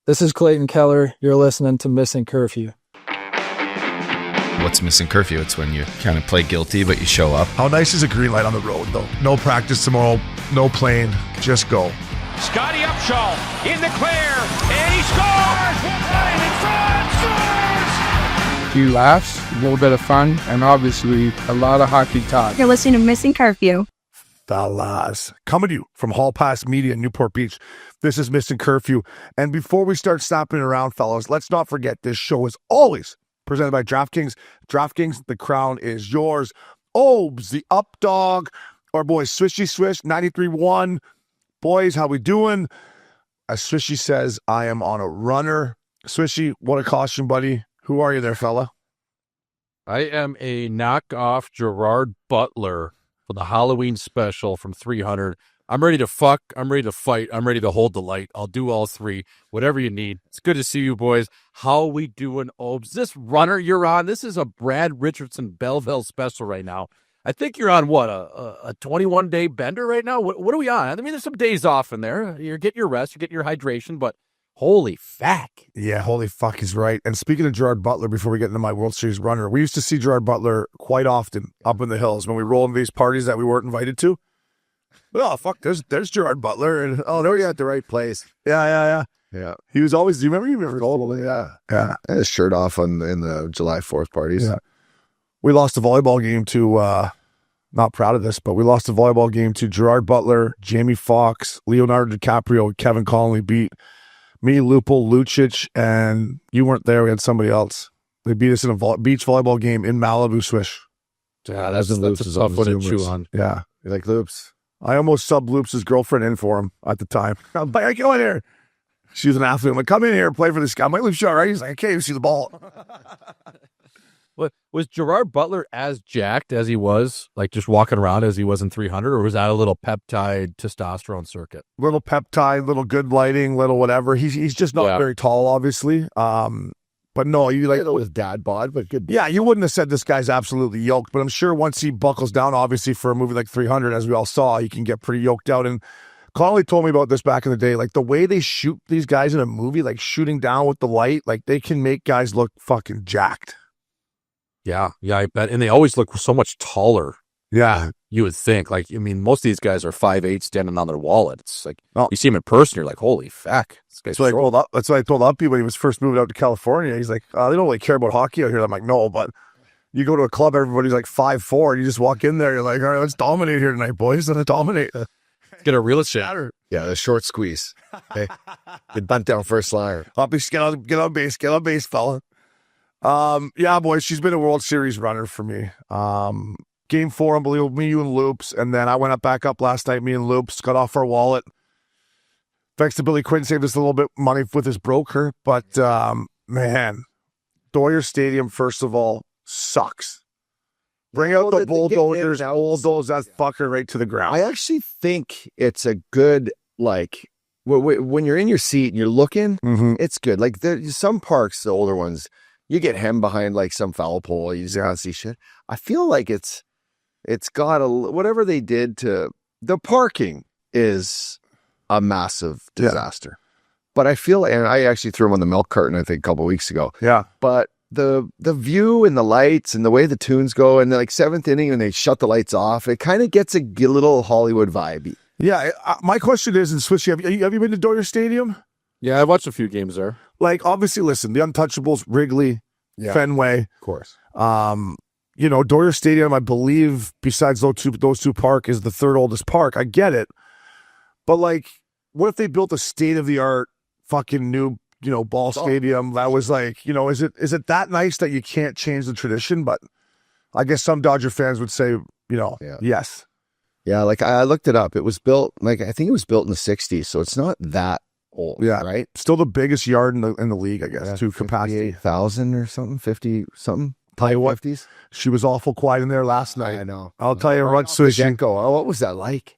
This is Clayton Keller. You're listening to Missin Curfew. What's Missin Curfew? It's when you kind of play guilty, but you show up. How nice is a green light on the road, though? No practice tomorrow, no plane, just go. Scotty Upshaw in the clear, and he scores! Right in front, scores! A few laughs, a little bit of fun, and obviously a lot of hockey talk. You're listening to Missin Curfew. Fellas, coming to you from Hall Pass Media in Newport Beach. This is Missin Curfew. And before we start stopping around, fellas, let's not forget this show is always presented by DraftKings. DraftKings, the crown is yours. Obes, the up dog. Our boy Swishy Swish, 93.1. Boys, how we doing? As Swishy says, I am on a runner. Swishy, what a costume, buddy. Who are you there, fella? I am a knockoff Gerard Butler for the Halloween special from 300. I'm ready to fuck. I'm ready to fight. I'm ready to hold the light. I'll do all three. Whatever you need. It's good to see you, boys. How we doing, Obes? This runner you're on, this is a Brad Richardson Belleville special right now. I think you're on, what, a 21-day bender right now? What are we on? I mean, there's some days off in there. You're getting your rest. You're getting your hydration, but holy fuck. Yeah, holy fuck is right. And speaking of Gerard Butler, before we get into my World Series runner, we used to see Gerard Butler quite often up in the hills when we rolled in these parties that we weren't invited to. But, oh, fuck, there's Gerard Butler. And oh, no, you're at the right place. Yeah. He was always, do you remember? Totally, yeah. I had his shirt off in the July 4th parties. Yeah. We lost a volleyball game to, not proud of this, but we lost a volleyball game to Gerard Butler, Jamie Foxx, Leonardo DiCaprio, Kevin Connolly beat me, Lupul, Lucic, and you weren't there. We had somebody else. They beat us in a beach volleyball game in Malibu, Swish. Yeah, that's a tough one to chew on. Yeah. You like Loops? I almost subbed Loops' girlfriend in for him at the time. I'm like, I go in here. She was an athlete. I'm like, come in here and play for this guy. I'm like, Loops, all right? He's like, I can't even see the ball. What, was Gerard Butler as jacked as he was, like just walking around as he was in 300, or was that a little peptide testosterone circuit? Little peptide, little good lighting, little whatever. He's just not very tall, obviously. But no, you like with dad bod, but good. Yeah, you wouldn't have said this guy's absolutely yoked, but I'm sure once he buckles down, obviously for a movie like 300, as we all saw, he can get pretty yoked out. And Connolly told me about this back in the day, like the way they shoot these guys in a movie, like shooting down with the light, like they can make guys look fucking jacked. Yeah, I bet. And they always look so much taller. Yeah. You would think. Like, I mean, most of these guys are 5'8" standing on their wallet. It's like, you see him in person, you're like, holy fuck. That's what I told Uppy when he was first moving out to California. He's like, they don't really care about hockey out here. I'm like, no, but you go to a club, everybody's like 5'4", and you just walk in there, you're like, all right, let's dominate here tonight, boys. Let's dominate. Get a real estate. Yeah, the short squeeze. Okay. Get bunt down first liner. Uppy, get on base, fella. Yeah, boys, she's been a World Series runner for me. Game 4, unbelievable, me, you, and Loops, and then I went back up last night, me and Loops, got off our wallet. Thanks to Billy Quinn, saved us a little bit of money with his broker, but, man, Dwyer Stadium, first of all, sucks. Bring out the bulldozers, bulldoze that fucker right to the ground. I actually think it's a good, like, when you're in your seat and you're looking, it's good. Like, there's some parks, the older ones, you get hemmed behind like some foul pole. You just can't see shit. I feel like it's got whatever they did to the parking is a massive disaster. But I feel, and I actually threw him on the milk carton, I think, a couple of weeks ago. Yeah. But the view and the lights and the way the tunes go, and like 7th inning when they shut the lights off, it kind of gets a little Hollywood vibe. Yeah. My question is, and Switchy, have you been to Dwyer Stadium? Yeah, I watched a few games there. Like, obviously, listen, the Untouchables, Wrigley, Fenway. Of course. Dwyer Stadium, I believe, besides those two park, is the third oldest park. I get it. But, like, what if they built a state-of-the-art fucking new, ball stadium that was like, is it that nice that you can't change the tradition? But I guess some Dodger fans would say, yes. Yeah, like I looked it up. It was built, like, I think it was built in the 60s, so it's not that old, right? Still the biggest yard in the league, I guess, to capacity. 58,000 or something, 50 something. Tell you what, 50s. She was awful quiet in there last night. I know. I'll tell you, Rut Swishing. Oh, what was that like?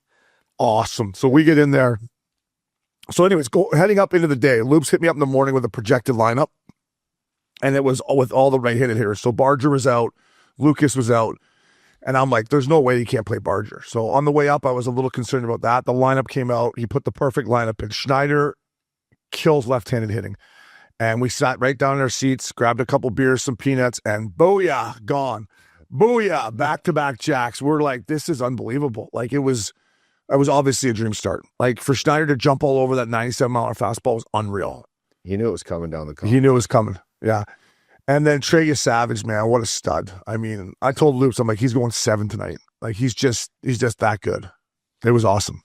Awesome. So we get in there. So anyways, heading up into the day, Loops hit me up in the morning with a projected lineup, and it was with all the right-handed hitters. So Barger was out, Lucas was out, and I'm like, there's no way he can't play Barger. So on the way up, I was a little concerned about that. The lineup came out. He put the perfect lineup in. Schneider, kills left-handed hitting. And we sat right down in our seats, grabbed a couple beers, some peanuts, and booyah, gone. Booyah, back-to-back jacks. We're like, this is unbelievable. Like, it was obviously a dream start. Like, for Schneider to jump all over that 97-mile-an-hour fastball was unreal. He knew it was coming down the coast. He knew it was coming, yeah. And then Trey Savage, man, what a stud. I mean, I told Loops, I'm like, he's going 7 tonight. Like, he's just that good. It was awesome.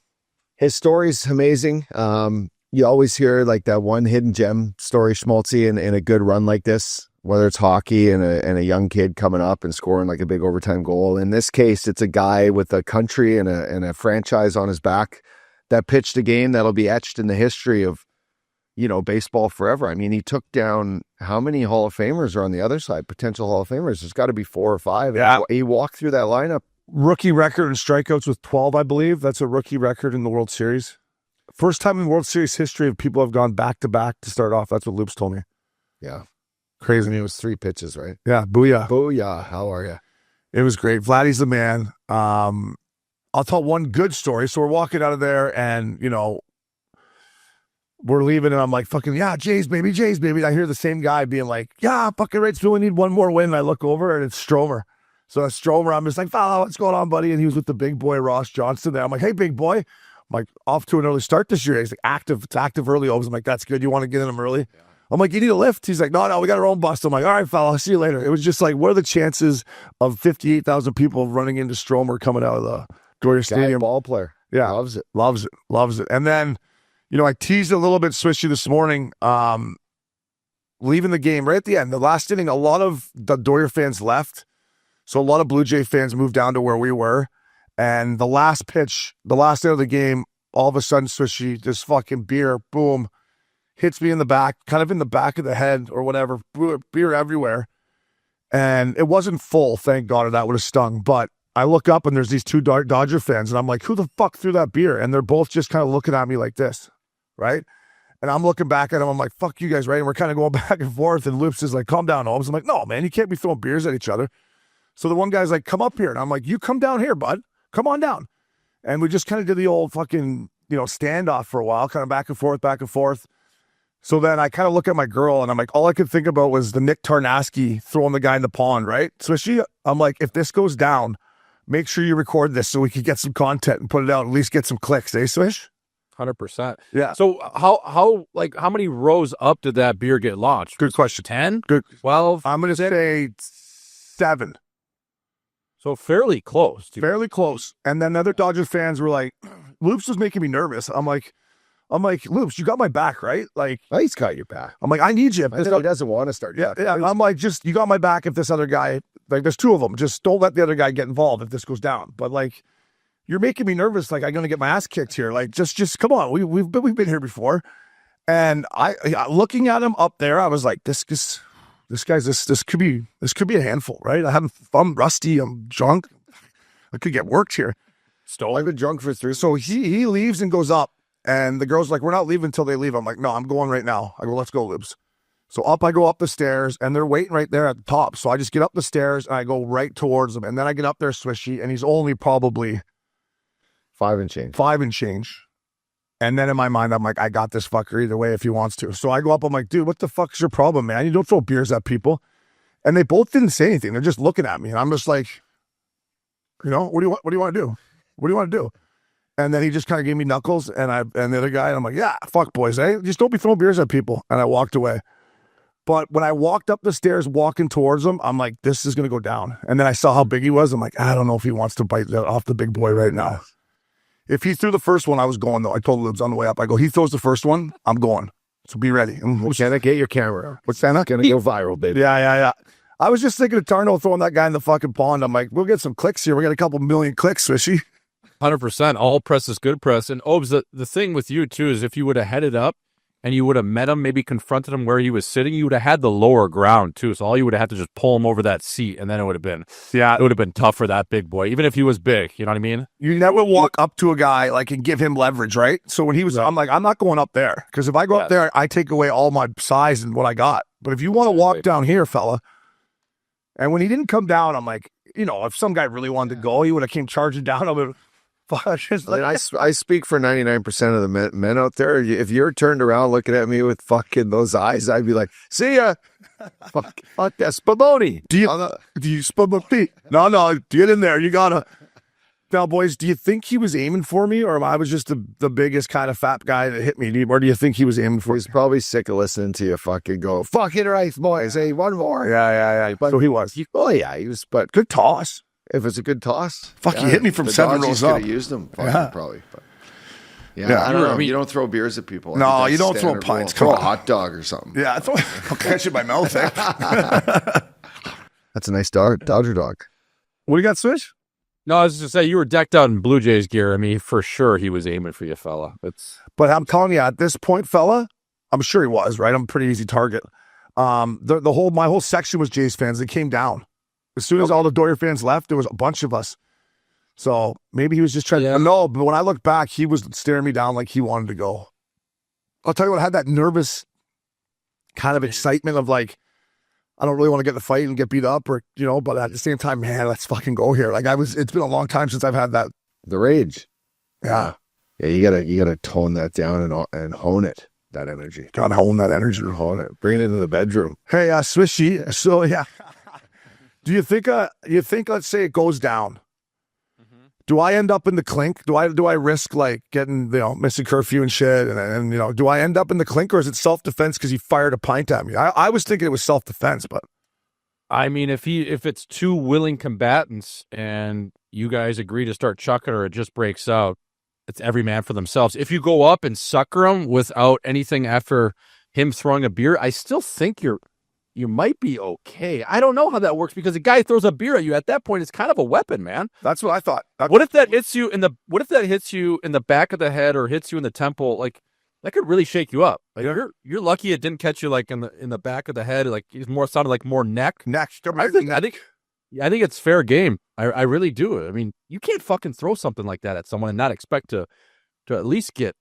His story's amazing. You always hear like that one hidden gem story, Schmaltzy, in a good run like this, whether it's hockey and a young kid coming up and scoring like a big overtime goal. In this case, it's a guy with a country and a franchise on his back that pitched a game that'll be etched in the history of, baseball forever. I mean, he took down how many Hall of Famers are on the other side, potential Hall of Famers? There's got to be 4 or 5. Yeah. He walked through that lineup. Rookie record in strikeouts with 12, I believe. That's a rookie record in the World Series. First time in World Series history of people have gone back-to-back to start off. That's what Loops told me. Yeah. Crazy. I mean, it was 3 pitches, right? Yeah, booyah. Booyah. How are you? It was great. Vladdy's the man. I'll tell one good story. So we're walking out of there and, we're leaving and I'm like, fucking, yeah, Jays, baby, Jays, baby. And I hear the same guy being like, yeah, fucking right, so we need one more win. And I look over and it's Stromer. So it's Stromer. I'm just like, what's going on, buddy? And he was with the big boy, Ross Johnston there. I'm like, hey, big boy. I'm like, off to an early start this year. He's like, active. It's active early. I'm like, that's good. You want to get in him early? Yeah. I'm like, you need a lift? He's like, no, we got our own bus. I'm like, all right, fella, I'll see you later. It was just like, what are the chances of 58,000 people running into Stromer coming out of the Dwyer Stadium? Ball player. Yeah. Loves it. Loves it. And then, I teased a little bit swishy this morning, leaving the game right at the end. The last inning, a lot of the Dwyer fans left. So a lot of Blue Jay fans moved down to where we were. And the last pitch, the last end of the game, all of a sudden, swishy, this fucking beer, boom, hits me in the back, kind of in the back of the head or whatever, beer everywhere. And it wasn't full, thank God, or that would have stung. But I look up and there's these 2 Dodger fans, and I'm like, who the fuck threw that beer? And they're both just kind of looking at me like this, right? And I'm looking back at them, I'm like, fuck you guys, right? And we're kind of going back and forth, and Loops is like, calm down, Holmes. I'm like, no, man, you can't be throwing beers at each other. So the one guy's like, come up here. And I'm like, you come down here, bud. Come on down. And we just kind of did the old fucking, standoff for a while, kind of back and forth. So then I kind of look at my girl and I'm like, all I could think about was the Nick Tarnasky throwing the guy in the pond, right? So I'm like, if this goes down, make sure you record this so we can get some content and put it out, at least get some clicks, eh, Swish? 100%. Yeah. So how many rows up did that beer get launched? Good question. 10? Good. 12? I'm going to say 7. So fairly close. Fairly close. And then other Dodger fans were like, Loops was making me nervous. I'm like, Loops, you got my back, right? Like, Oh, he's got your back. I'm like, I need you. I think he doesn't want to start. Yeah. I'm like, just, you got my back if this other guy, like, there's 2 of them. Just don't let the other guy get involved if this goes down. But, like, you're making me nervous. Like, I'm going to get my ass kicked here. Like, just come on. We've been here before. And I looking at him up there, I was like, this could be a handful, right? I'm rusty. I'm drunk. I could get worked here. I've been drunk for 3. So he leaves and goes up. And the girl's like, we're not leaving until they leave. I'm like, no, I'm going right now. I go, let's go, Libs. So I go up the stairs, and they're waiting right there at the top. So I just get up the stairs, and I go right towards them. And then I get up there, Swishy, and he's only probably 5 and change. 5 and change. And then in my mind, I'm like, I got this fucker either way if he wants to. So I go up, I'm like, dude, what the fuck's your problem, man? You don't throw beers at people. And they both didn't say anything. They're just looking at me. And I'm just like, what do you want to do? What do you want to do? And then he just kind of gave me knuckles, and the other guy, and I'm like, yeah, fuck boys, eh? Just don't be throwing beers at people. And I walked away. But when I walked up the stairs walking towards him, I'm like, this is going to go down. And then I saw how big he was. I'm like, I don't know if he wants to bite off the big boy right now. If he threw the first one, I was going, though. I told Libs on the way up, I go, he throws the first one, I'm going. So be ready. Santa, get your camera. What's Santa? Gonna go viral, baby. Yeah. I was just thinking of Tarno throwing that guy in the fucking pond. I'm like, we'll get some clicks here. We got a couple million clicks, Swishy. 100%. All press is good press. And Obes, the thing with you, too, is if you would have headed up and you would have met him, maybe confronted him where he was sitting, you would have had the lower ground, too. So all you would have had to just pull him over that seat, and then it would have been tough for that big boy, even if he was big. You know what I mean? You never walk up to a guy like and give him leverage, right? So when he was, I'm like, I'm not going up there, because if I go up there, I take away all my size and what I got. But if you want to walk down here, fella, and when he didn't come down, I'm like, if some guy really wanted to go, he would have came charging down. I would I speak for 99% of the men out there. If you're turned around looking at me with fucking those eyes, I'd be like, see ya. fuck that spumoni. Do you spumoni? No, get in there. You gotta. Now, boys, do you think he was aiming for me, or I was just the biggest kind of fat guy that hit me? Or do you think he was aiming for me? He's probably sick of listening to you fucking go, fucking right, boys. Hey, one more. Yeah. But, so he was. He was, but Good toss. if it's a good toss. Fuck, he hit me from 7 rows up. Could have used them, probably. But Yeah, I don't know. I mean- You don't throw beers at people. I No, think that's you don't throw standard pints. rule. Come Throw a on. hot dog or something. Yeah, I'll catch it in my mouth. Eh? That's a nice Dodger dog. What do you got, Swish? No, I was just say you were decked out in Blue Jays gear. I mean, for sure he was aiming for you, fella. But I'm telling you, at this point, fella, I'm sure he was, right? I'm a pretty easy target. My whole section was Jays fans. They came down. As soon as all the Dodger fans left, there was a bunch of us. So maybe he was just trying to... No, but when I look back, he was staring me down like he wanted to go. I'll tell you what, I had that nervous kind of excitement of like, I don't really want to get in the fight and get beat up or, but at the same time, man, let's fucking go here. Like it's been a long time since I've had that. The rage. Yeah. Yeah, you gotta tone that down and hone it. That energy. Gotta hone that energy. Hone it. Bring it into the bedroom. Hey, Swishy. So yeah. Do you think let's say it goes down? Do I end up in the clink? Do I risk like getting, Missin Curfew and shit? And do I end up in the clink, or is it self-defense because he fired a pint at me? I was thinking it was self-defense, but I mean, if it's two willing combatants and you guys agree to start chucking or it just breaks out, it's every man for themselves. If you go up and sucker him without anything after him throwing a beer, I still think you might be okay. I don't know how that works because a guy throws a beer at you. At that point, it's kind of a weapon, man. that's what I thought. What if that hits you in the back of the head or hits you in the temple? Like that could really shake you up. Like you're lucky it didn't catch you like in the back of the head. Like it sounded like more neck. Next, I think it's fair game. I really do. I mean, you can't fucking throw something like that at someone and not expect to at least get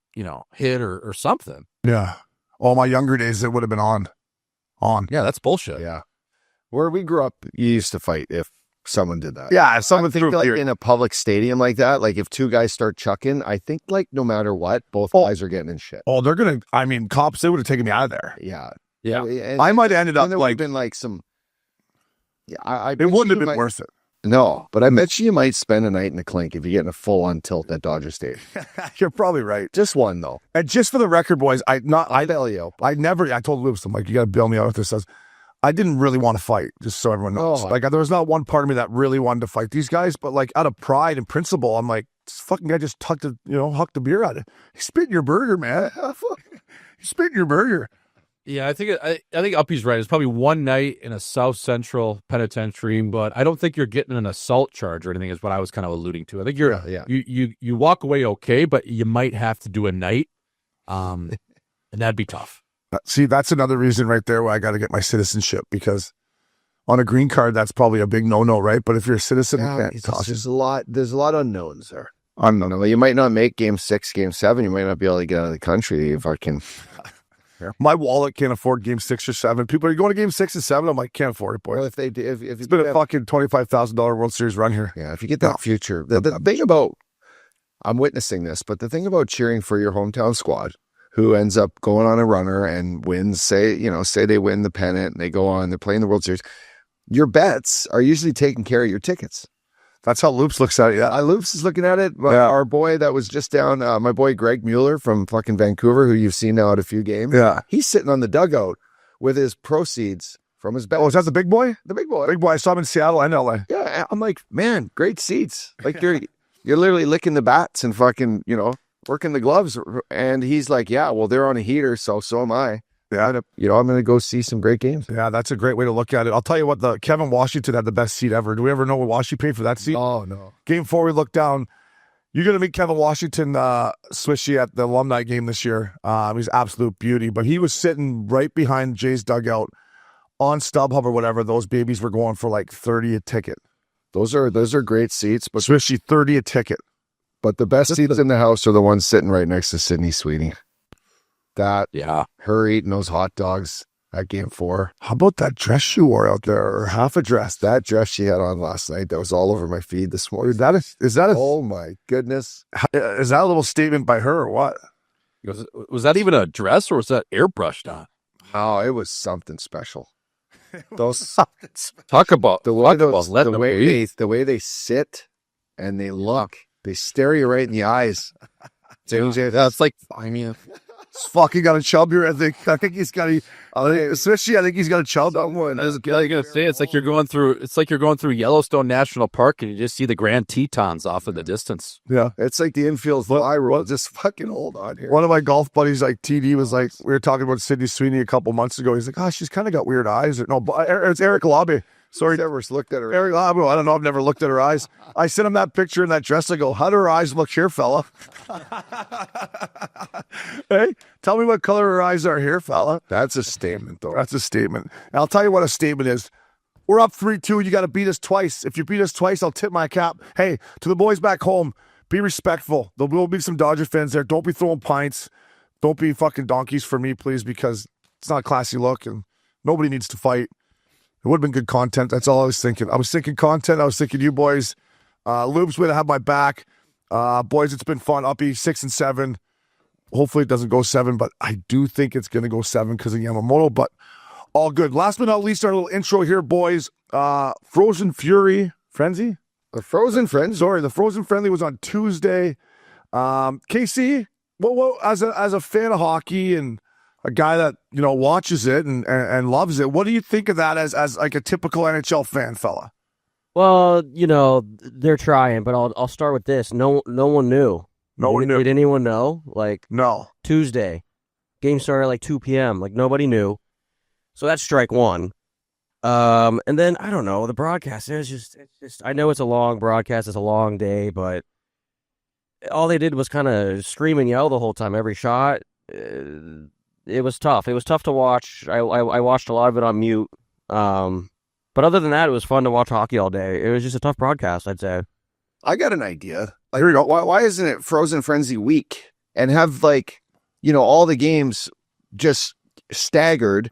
hit or something. Yeah. All my younger days, it would have been on. Yeah, that's bullshit. Yeah. Where we grew up, you used to fight if someone did that. Yeah, if someone threw like beer. in a public stadium like that, like if two guys start chucking, I think like no matter what, both guys are getting in shit. Oh, they're gonna. I mean, cops. They would have taken me out of there. Yeah. Yeah. I might have ended up there like. would have been like some. Yeah, It wouldn't have been worth it. No, but I bet you might spend a night in the clink if you get in a full-on tilt at Dodger Stadium. You're probably right. Just one though. And just for the record, boys, I bail you out. I told Loops, I'm like, you got to bail me out if this says. I didn't really want to fight, just so everyone knows. Oh. Like, there was not one part of me that really wanted to fight these guys, but like out of pride and principle, I'm like, this fucking guy just hucked the beer at it. He spit in your burger, man. He spit in your burger. Yeah, I think Uppy's right. It's probably one night in a South Central penitentiary, but I don't think you're getting an assault charge or anything. Is what I was kind of alluding to. I think you walk away okay, but you might have to do a night, and that'd be tough. See, that's another reason right there why I got to get my citizenship, because on a green card, that's probably a big no-no, right? But if you're a citizen, there's a lot unknowns there. unknown. You might not make game 6, game 7. You might not be able to get out of the country if I can. My wallet can't afford game 6 or 7. People are going to game 6 and 7. I'm like, can't afford it, boy. Well, if It's been a fucking $25,000 World Series run here. Yeah, if you get that future. The thing about, I'm witnessing this, but the thing about cheering for your hometown squad, who ends up going on a runner and wins, say they win the pennant and they go on, they're playing the World Series, your bets are usually taking care of your tickets. That's how Loops looks at it. Yeah. Loops is looking at it. Yeah. Our boy that was just down, my boy Greg Mueller from fucking Vancouver, who you've seen now at a few games. Yeah. He's sitting on the dugout with his proceeds from his bet. Oh, is that the big boy? The big boy. Big boy. I saw him in Seattle and LA. Yeah. I'm like, man, great seats. Like you're literally licking the bats and fucking, working the gloves. And he's like, yeah, well, they're on a heater, so am I. Yeah. I'm going to go see some great games. Yeah, that's a great way to look at it. I'll tell you what, the Kevin Washington had the best seat ever. Do we ever know what Washington paid for that seat? Oh, no. Game 4, we look down. You're going to meet Kevin Washington, Swishy, at the alumni game this year. He's absolute beauty. But he was sitting right behind Jay's dugout on StubHub or whatever. Those babies were going for like $30 a ticket. Those are great seats. But Swishy, $30 a ticket. But the best seats in the house are the ones sitting right next to Sydney Sweeney. Her eating those hot dogs. at game 4. How about that dress she wore out there, or half a dress? That dress she had on last night, that was all over my feed this morning. Is that a oh my goodness. is that a little statement by her or what? Was that even a dress or was that airbrushed on? Oh, it was something special. Those Talk about the way the way they sit and they look, they stare you right in the eyes. That's like, I mean, He's fucking got a chub here. I think he's got especially I think he's got a chub. I was gonna say it's like you're going through Yellowstone National Park and you just see the Grand Tetons off in the distance. Yeah. It's like the infield fly rule. Just fucking hold on here. One of my golf buddies, like TD, was like, we were talking about Sydney Sweeney a couple months ago. He's like, oh, she's kind of got weird eyes. No, it's Eric Labatt. Sorry, never looked at her. Eric Labatt. I don't know. I've never looked at her eyes. I sent him that picture in that dress. I go, how do her eyes look here, fella? Hey, tell me what color her eyes are here, fella. That's a statement, though. That's a statement. And I'll tell you what a statement is. We're up 3-2. You got to beat us twice. If you beat us twice, I'll tip my cap. Hey, to the boys back home, be respectful. There will be some Dodger fans there. Don't be throwing pints. Don't be fucking donkeys for me, please, because it's not a classy look and nobody needs to fight. It would have been good content. That's all I was thinking. I was thinking content. I was thinking you boys. Lube's way to have my back. Boys, it's been fun. Uppy 6 and 7. Hopefully it doesn't go 7, but I do think it's going to go 7 because of Yamamoto, but all good. Last but not least, our little intro here, boys. Frozen Fury Frenzy? The Frozen Friends. Sorry, the Frozen Friendly was on Tuesday. KC, well, as a fan of hockey and a guy that, watches it and loves it, what do you think of that as like a typical NHL fan, fella? Well, they're trying, but I'll start with this. No one knew. No one knew. Did anyone know? Like, no. Tuesday, game started at like 2 p.m. Like, nobody knew. So that's strike one. And then, I don't know, the broadcast, it's just, I know it's a long broadcast, it's a long day, but all they did was kind of scream and yell the whole time, every shot. It was tough. It was tough to watch. I watched a lot of it on mute. But other than that, it was fun to watch hockey all day. It was just a tough broadcast, I'd say. I got an idea. Here we go. Why isn't it Frozen Frenzy week and have all the games just staggered,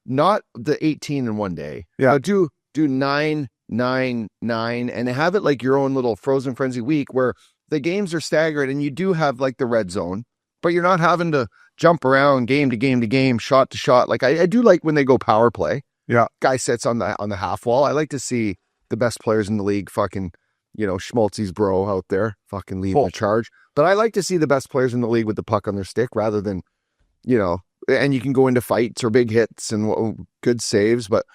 not the 18 in one day. Yeah. Do 9, 9, 9 and have it like your own little Frozen Frenzy week where the games are staggered and you do have like the red zone, but you're not having to jump around game to game to game, shot to shot. Like I do like when they go power play. Yeah. Guy sits on the half wall. I like to see the best players in the league fucking, Schmaltzy's bro out there fucking leading the charge. But I like to see the best players in the league with the puck on their stick rather than, and you can go into fights or big hits and good saves. But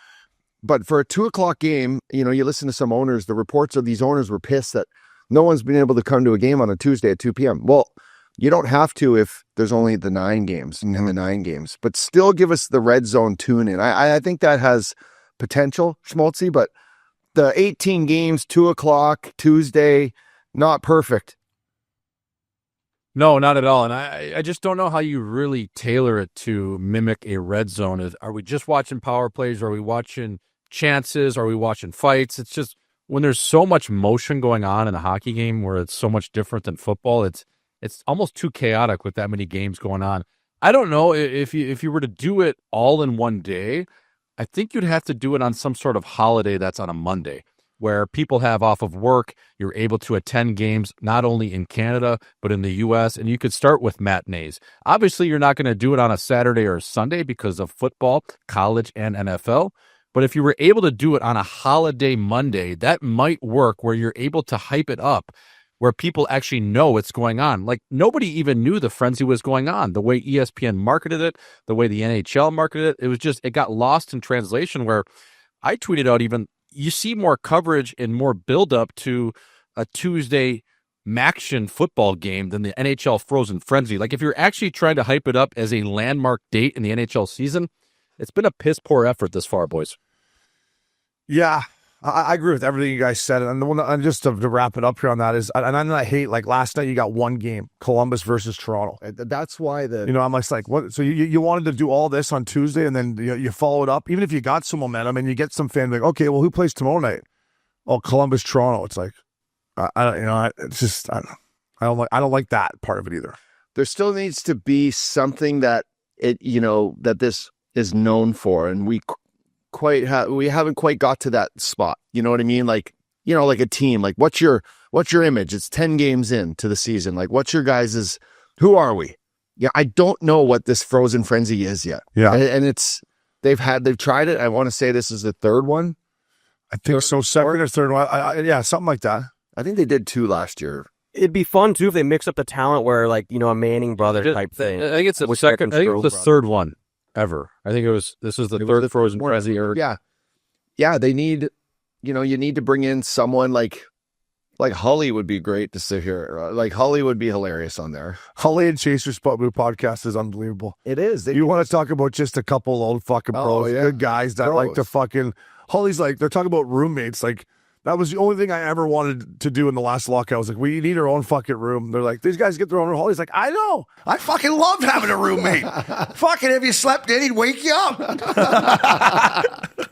for a 2:00 game, you listen to some owners, the reports of these owners were pissed that no one's been able to come to a game on a Tuesday at 2 p.m. Well, you don't have to if there's only the 9 games and the 9 games, but still give us the red zone tune in. I think that has potential, Schmaltzy, but the 18 games, 2:00 Tuesday, not perfect. No, not at all. And I just don't know how you really tailor it to mimic a red zone. Are we just watching power plays? Are we watching chances? Are we watching fights? It's just when there's so much motion going on in a hockey game where it's so much different than football, it's almost too chaotic with that many games going on. I don't know if you were to do it all in one day, I think you'd have to do it on some sort of holiday that's on a Monday where people have off of work. You're able to attend games not only in Canada, but in the U.S., and you could start with matinees. Obviously, you're not going to do it on a Saturday or a Sunday because of football, college, and NFL. But if you were able to do it on a holiday Monday, that might work where you're able to hype it up, where people actually know what's going on. Like, nobody even knew the frenzy was going on. The way ESPN marketed it, the way the NHL marketed it, it got lost in translation where I tweeted out even, you see more coverage and more buildup to a Tuesday Maction football game than the NHL Frozen Frenzy. Like, if you're actually trying to hype it up as a landmark date in the NHL season, it's been a piss poor effort this far, boys. Yeah, I agree with everything you guys said. And just to wrap it up here on that is, and I hate, like last night you got one game, Columbus versus Toronto. That's why I'm like, what? So you wanted to do all this on Tuesday and then you follow it up, even if you got some momentum and you get some fan like, okay, well, who plays tomorrow night? Oh, Columbus, Toronto. It's like, I don't like that part of it either. There still needs to be something that that this is known for, and we haven't quite got to that spot. You know what I mean? Like, you know, like a team. Like, what's your image? It's 10 games into the season. Like, what's your guys's? Who are we? Yeah, I don't know what this Frozen Frenzy is yet. Yeah, and they've tried it. I want to say this is the third one. I think so. Second or third one. Yeah, something like that. I think they did 2 last year. It'd be fun too if they mix up the talent where, like, you know, a Manning brother type thing. I think it's the With second. I think it's the Brother. third one ever. I think this is the third Frozen Frenzy. Yeah. They need, you know, you need to bring in someone like Hully would be great to sit here. Like Hully would be hilarious on there. Hully and Chaser's Spot Move podcast is unbelievable. It is. You want to talk about just a couple old fucking pros, good guys that like to fucking. Hully's like, they're talking about roommates. Like, that was the only thing I ever wanted to do in the last lockout. I was like, we need our own fucking room. They're like, these guys get their own room. Hully's like, I know. I fucking loved having a roommate. Fucking, if you slept in, he'd wake you up.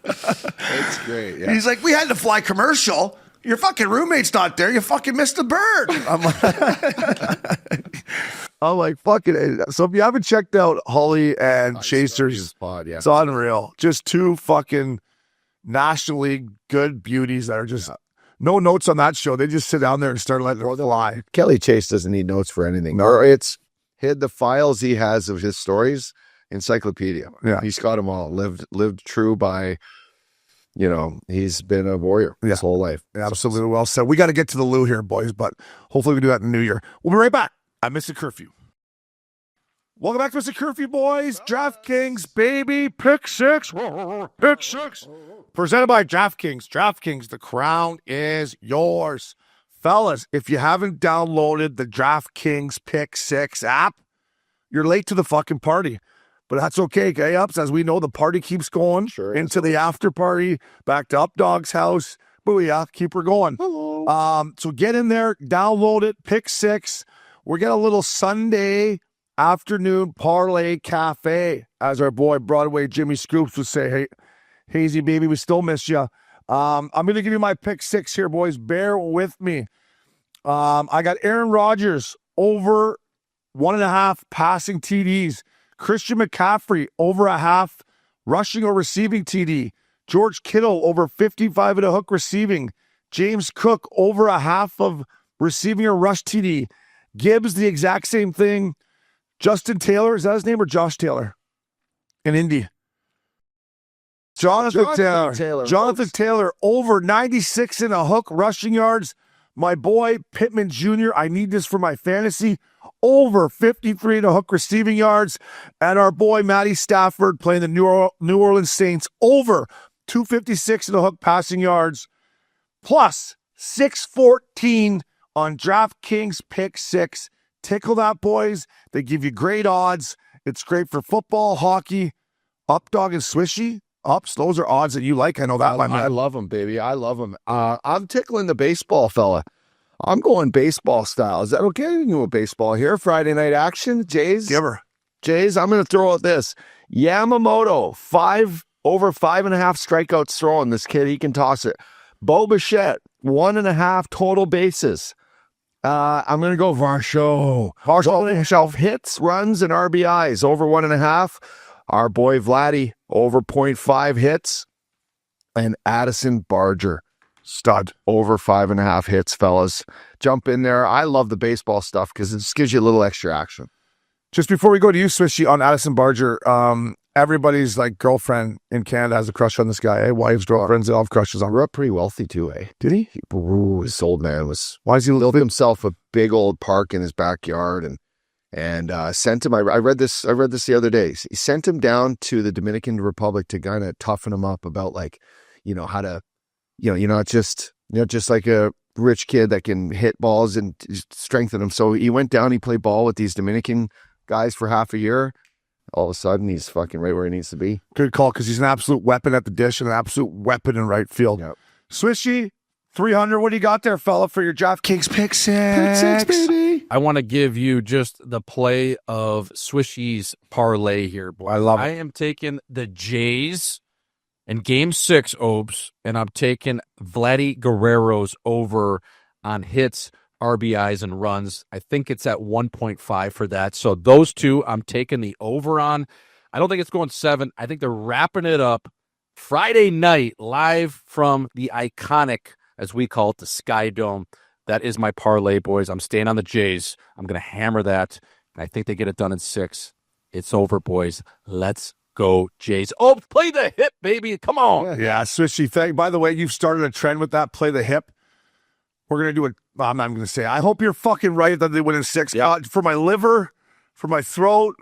It's great. Yeah. He's like, we had to fly commercial. Your fucking roommate's not there. You fucking missed the bird. I'm like, fucking. So if you haven't checked out Hully and Chasers, it's unreal. Just 2 fucking National League good beauties that are just no notes on that show. They just sit down there and start letting it fly. Kelly Chase doesn't need notes for anything. No. Or it's the files he has of his stories, encyclopedia. Yeah. He's got them all. Lived true by, you know, he's been a warrior his whole life. Absolutely. Well said. We got to get to the loo here, boys, but hopefully we do that in the new year. We'll be right back. I'm Missin Curfew. Welcome back to Missin Curfew, boys. DraftKings, baby. Pick six. Pick six. Presented by DraftKings. DraftKings, the crown is yours. Fellas, if you haven't downloaded the DraftKings Pick 6 app, you're late to the fucking party. But that's okay, Ups. As we know, the party keeps going into the after party, back to Up Dog's house. Booyah, keep her going. Hello. So get in there, download it, Pick 6. We're getting a little Sunday afternoon parlay cafe, as our boy Broadway Jimmy Scoops would say. Hey, Hazy baby, we still miss you. I'm going to give you my Pick 6 here, boys. Bear with me. I got Aaron Rodgers over 1.5 passing TDs. Christian McCaffrey over 1/2 rushing or receiving TD. George Kittle over 55 and a hook receiving. James Cook over 1/2 of receiving or rush TD. Gibbs, the exact same thing. Justin Taylor, is that his name, or Josh Taylor? In Indy. Jonathan Taylor over 96 and a hook rushing yards. My boy Pittman Jr., I need this for my fantasy, over 53 and a hook receiving yards. And our boy Matty Stafford playing the New Orleans Saints over 256 and a hook passing yards. Plus 614 on DraftKings Pick 6. Tickle that, boys. They give you great odds. It's great for football, hockey, Up Dog and Swishy. Ups, those are odds that you like. I know that, my man. I love them, baby. I love them. I'm tickling the baseball fella. I'm going baseball style. Is that okay? You know baseball here. Friday night action. Jays. Give her. Jays, I'm going to throw out this. Yamamoto, over 5.5 strikeouts throwing. This kid, he can toss it. Bo Bichette, 1.5 total bases. I'm going to go Varsho. Hits, runs, and RBIs over 1.5. Our boy Vladdy over 0.5 hits. And Addison Barger, stud, over 5.5 hits, fellas. Jump in there. I love the baseball stuff because it just gives you a little extra action. Just before we go to you, Swishy, on Addison Barger, everybody's like girlfriend in Canada has a crush on this guy. Eh? Wives, girlfriends, they all have crushes on. Grew up pretty wealthy too, eh? Did he? This old man was. Why is he built himself a big old park in his backyard and sent him. I read this the other day. He sent him down to the Dominican Republic to kind of toughen him up about, like, you know, how to, you know, you're not just like a rich kid that can hit balls and strengthen him. So he went down. He played ball with these Dominican guys for half a year. All of a sudden, he's fucking right where he needs to be. Good call, because he's an absolute weapon at the dish and an absolute weapon in right field. Yep. Swishy, 300. What do you got there, fella, for your DraftKings Pick 6? Pick 6, baby. I want to give you just the play of Swishy's parlay here, boy. I love it. I am taking the Jays in Game 6, Obes, and I'm taking Vladdy Guerrero's over on hits, RBIs, and runs. I think it's at 1.5 for that. So those two, I'm taking the over on. I don't think it's going 7. I think they're wrapping it up Friday night live from the iconic, as we call it, the Sky Dome. That is my parlay, boys. I'm staying on the Jays. I'm going to hammer that. And I think they get it done in 6. It's over, boys. Let's go, Jays. Oh, play the hip, baby. Come on. Yeah, Swishy. By the way, you've started a trend with that. Play the hip. We're going to do it. I'm not going to say. I hope you're fucking right that they win in 6. Yep. For my liver, for my throat,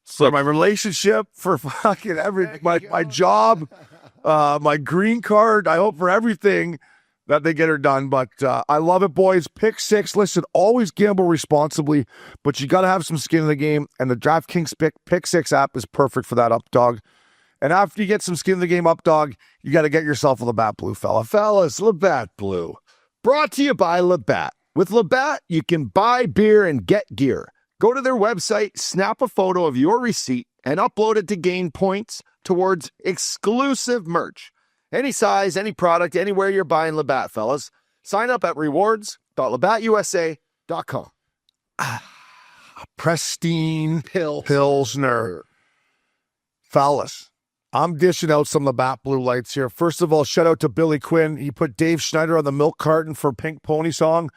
for my relationship, for fucking everything, my job, my green card. I hope for everything that they get her done. But I love it, boys. Pick 6. Listen, always gamble responsibly, but you got to have some skin in the game. And the DraftKings Pick 6 app is perfect for that, up dog. And after you get some skin in the game, up dog, you got to get yourself a Labatt Blue, fellas. Labatt Blue. Brought to you by Labatt. With Labatt, you can buy beer and get gear. Go to their website, snap a photo of your receipt, and upload it to gain points towards exclusive merch. Any size, any product, anywhere you're buying Labatt, fellas. Sign up at rewards.labattusa.com. Pristine Pilsner. Fellas, I'm dishing out some Labatt Blue Lights here. First of all, shout out to Billy Quinn. He put Dave Schneider on the milk carton for Pink Pony song.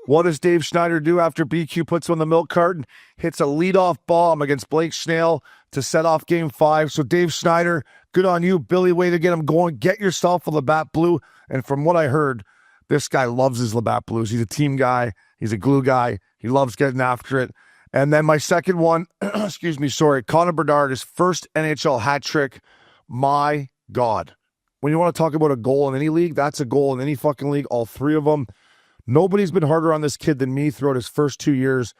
What does Dave Schneider do after BQ puts him on the milk carton? Hits a leadoff bomb against Blake Schnell to set off Game 5. So Dave Schneider, good on you. Billy, way to get him going. Get yourself a Labatt Blue. And from what I heard, this guy loves his Labatt Blues. He's a team guy. He's a glue guy. He loves getting after it. And then my second one, Connor Bedard, his first NHL hat trick. My God. When you want to talk about a goal in any league, that's a goal in any fucking league, all 3 of them. Nobody's been harder on this kid than me throughout his first 2 years.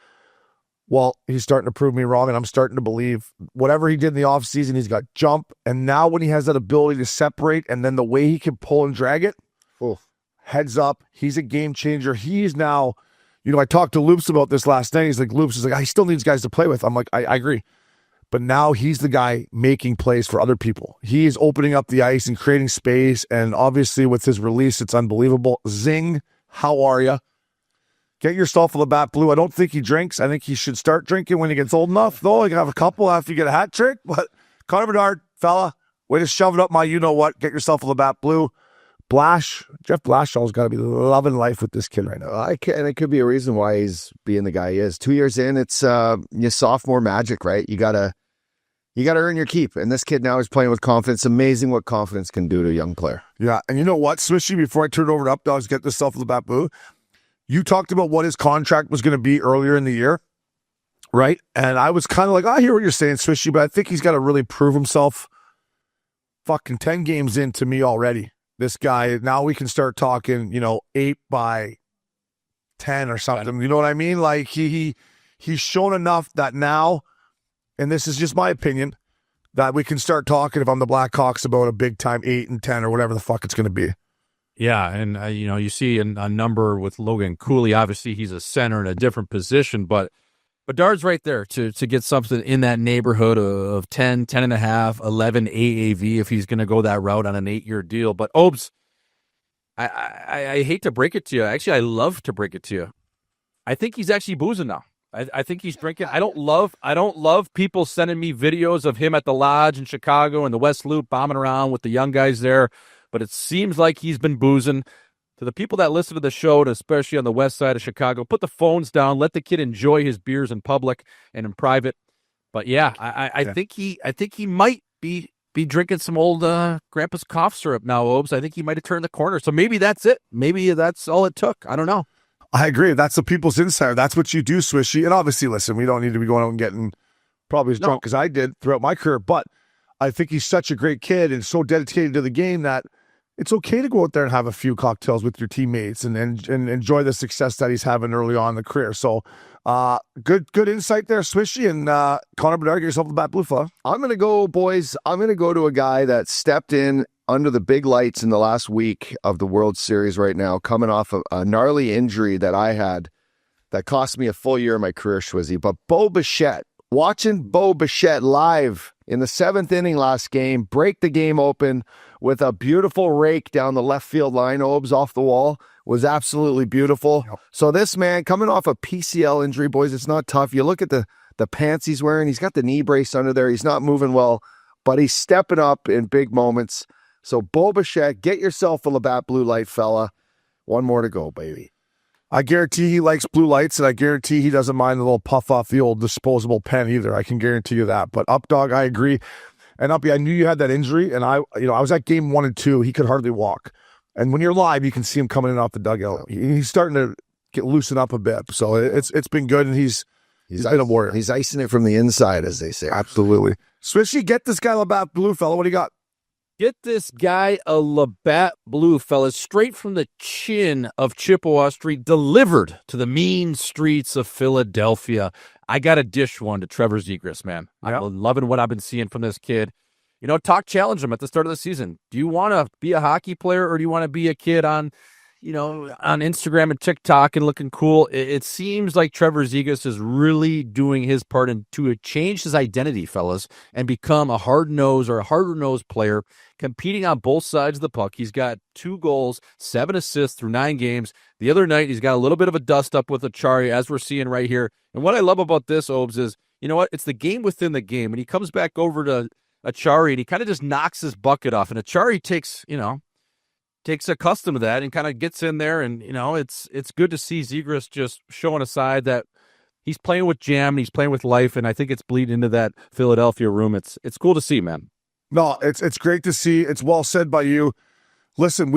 Well, he's starting to prove me wrong, and I'm starting to believe whatever he did in the offseason, he's got jump. And now when he has that ability to separate and then the way he can pull and drag it, heads up, he's a game changer. He's now, I talked to Loops about this last night. He's like, Loops is like, I still need guys to play with. I'm like, I agree. But now he's the guy making plays for other people. He's opening up the ice and creating space. And obviously with his release, it's unbelievable. Zing, how are you? Get yourself a Labatt Blue. I don't think he drinks. I think he should start drinking when he gets old enough, though. You can have a couple after you get a hat trick. But Connor Bedard, fella, way to shove it up my you-know-what. Get yourself a Labatt Blue. Jeff Blashall's got to be loving life with this kid right now. And it could be a reason why he's being the guy he is. 2 years in, it's your sophomore magic, right? You gotta earn your keep. And this kid now is playing with confidence. Amazing what confidence can do to a young player. Yeah, and you know what, Swishy, before I turn it over to Up Dogs, get this stuff with Labatt Blue. You talked about what his contract was going to be earlier in the year, right? And I was kind of like, I hear what you're saying, Swishy, but I think he's got to really prove himself. Fucking 10 games into me already. This guy, now we can start talking, 8 by 10 or something. You know what I mean? Like he's shown enough that now, and this is just my opinion, that we can start talking, if I'm the Blackhawks, about a big time 8 and 10 or whatever the fuck it's going to be. Yeah, and you see a number with Logan Cooley. Obviously, he's a center in a different position, but Bedard's right there to get something in that neighborhood of 10, 10 and a half, 11 AAV if he's going to go that route on an 8-year deal. But Obes, I hate to break it to you. Actually, I love to break it to you. I think he's actually boozing now. I think he's drinking. I don't love people sending me videos of him at the lodge in Chicago and the West Loop bombing around with the young guys there. But it seems like he's been boozing. To the people that listen to the show, and especially on the west side of Chicago, put the phones down. Let the kid enjoy his beers in public and in private. But yeah, I think he might be drinking some old Grandpa's cough syrup now, Obes. I think he might have turned the corner. So maybe that's it. Maybe that's all it took. I don't know. I agree. That's the people's insider. That's what you do, Swishy. And obviously, listen, we don't need to be going out and getting probably as drunk as I did throughout my career. But I think he's such a great kid and so dedicated to the game that it's okay to go out there and have a few cocktails with your teammates and enjoy the success that he's having early on in the career. So good insight there, Swishy. And Connor Bedard, get yourself the Labatt Blue, fella. I'm going to go, boys. I'm going to go to a guy that stepped in under the big lights in the last week of the World Series right now, coming off a gnarly injury that I had that cost me a full year of my career, Schwizzy. But Bo Bichette, watching Bo Bichette live in the 7th inning last game, break the game open with a beautiful rake down the left field line, Obes, off the wall, was absolutely beautiful. Yep. So this man, coming off a PCL injury, boys, it's not tough. You look at the the pants he's wearing. He's got the knee brace under there. He's not moving well, but he's stepping up in big moments. So, Bichette, get yourself a Labatt blue light, fella. One more to go, baby. I guarantee he likes blue lights, and I guarantee he doesn't mind a little puff off the old disposable pen either. I can guarantee you that. But Updog, I agree. And Uppy, I knew you had that injury, and I was at game 1 and 2. He could hardly walk. And when you're live, you can see him coming in off the dugout. He's starting to get loosen up a bit. So it's been good, and he's been a warrior. He's icing it from the inside, as they say. Absolutely. Swishy, get this guy Labatt blue, fella. What do you got? Get this guy a Labatt blue, fellas, straight from the chin of Chippewa Street, delivered to the mean streets of Philadelphia. I got to dish one to Trevor Zegras, man. Yep. I'm loving what I've been seeing from this kid. Talk challenge him at the start of the season. Do you want to be a hockey player, or do you want to be a kid on Instagram and TikTok and looking cool? It seems like Trevor Zegras is really doing his part to change his identity, fellas, and become a harder-nosed player, competing on both sides of the puck. He's got 2 goals, 7 assists through 9 games. The other night, he's got a little bit of a dust-up with Achari, as we're seeing right here. And what I love about this, Obes, is, you know what? It's the game within the game. And he comes back over to Achari, and he kind of just knocks his bucket off. And Achari takes accustomed to that and kind of gets in there. And, it's good to see Zegras just showing a side that he's playing with jam and he's playing with life. And I think it's bleeding into that Philadelphia room. It's cool to see, man. No, it's great to see. It's well said by you. Listen,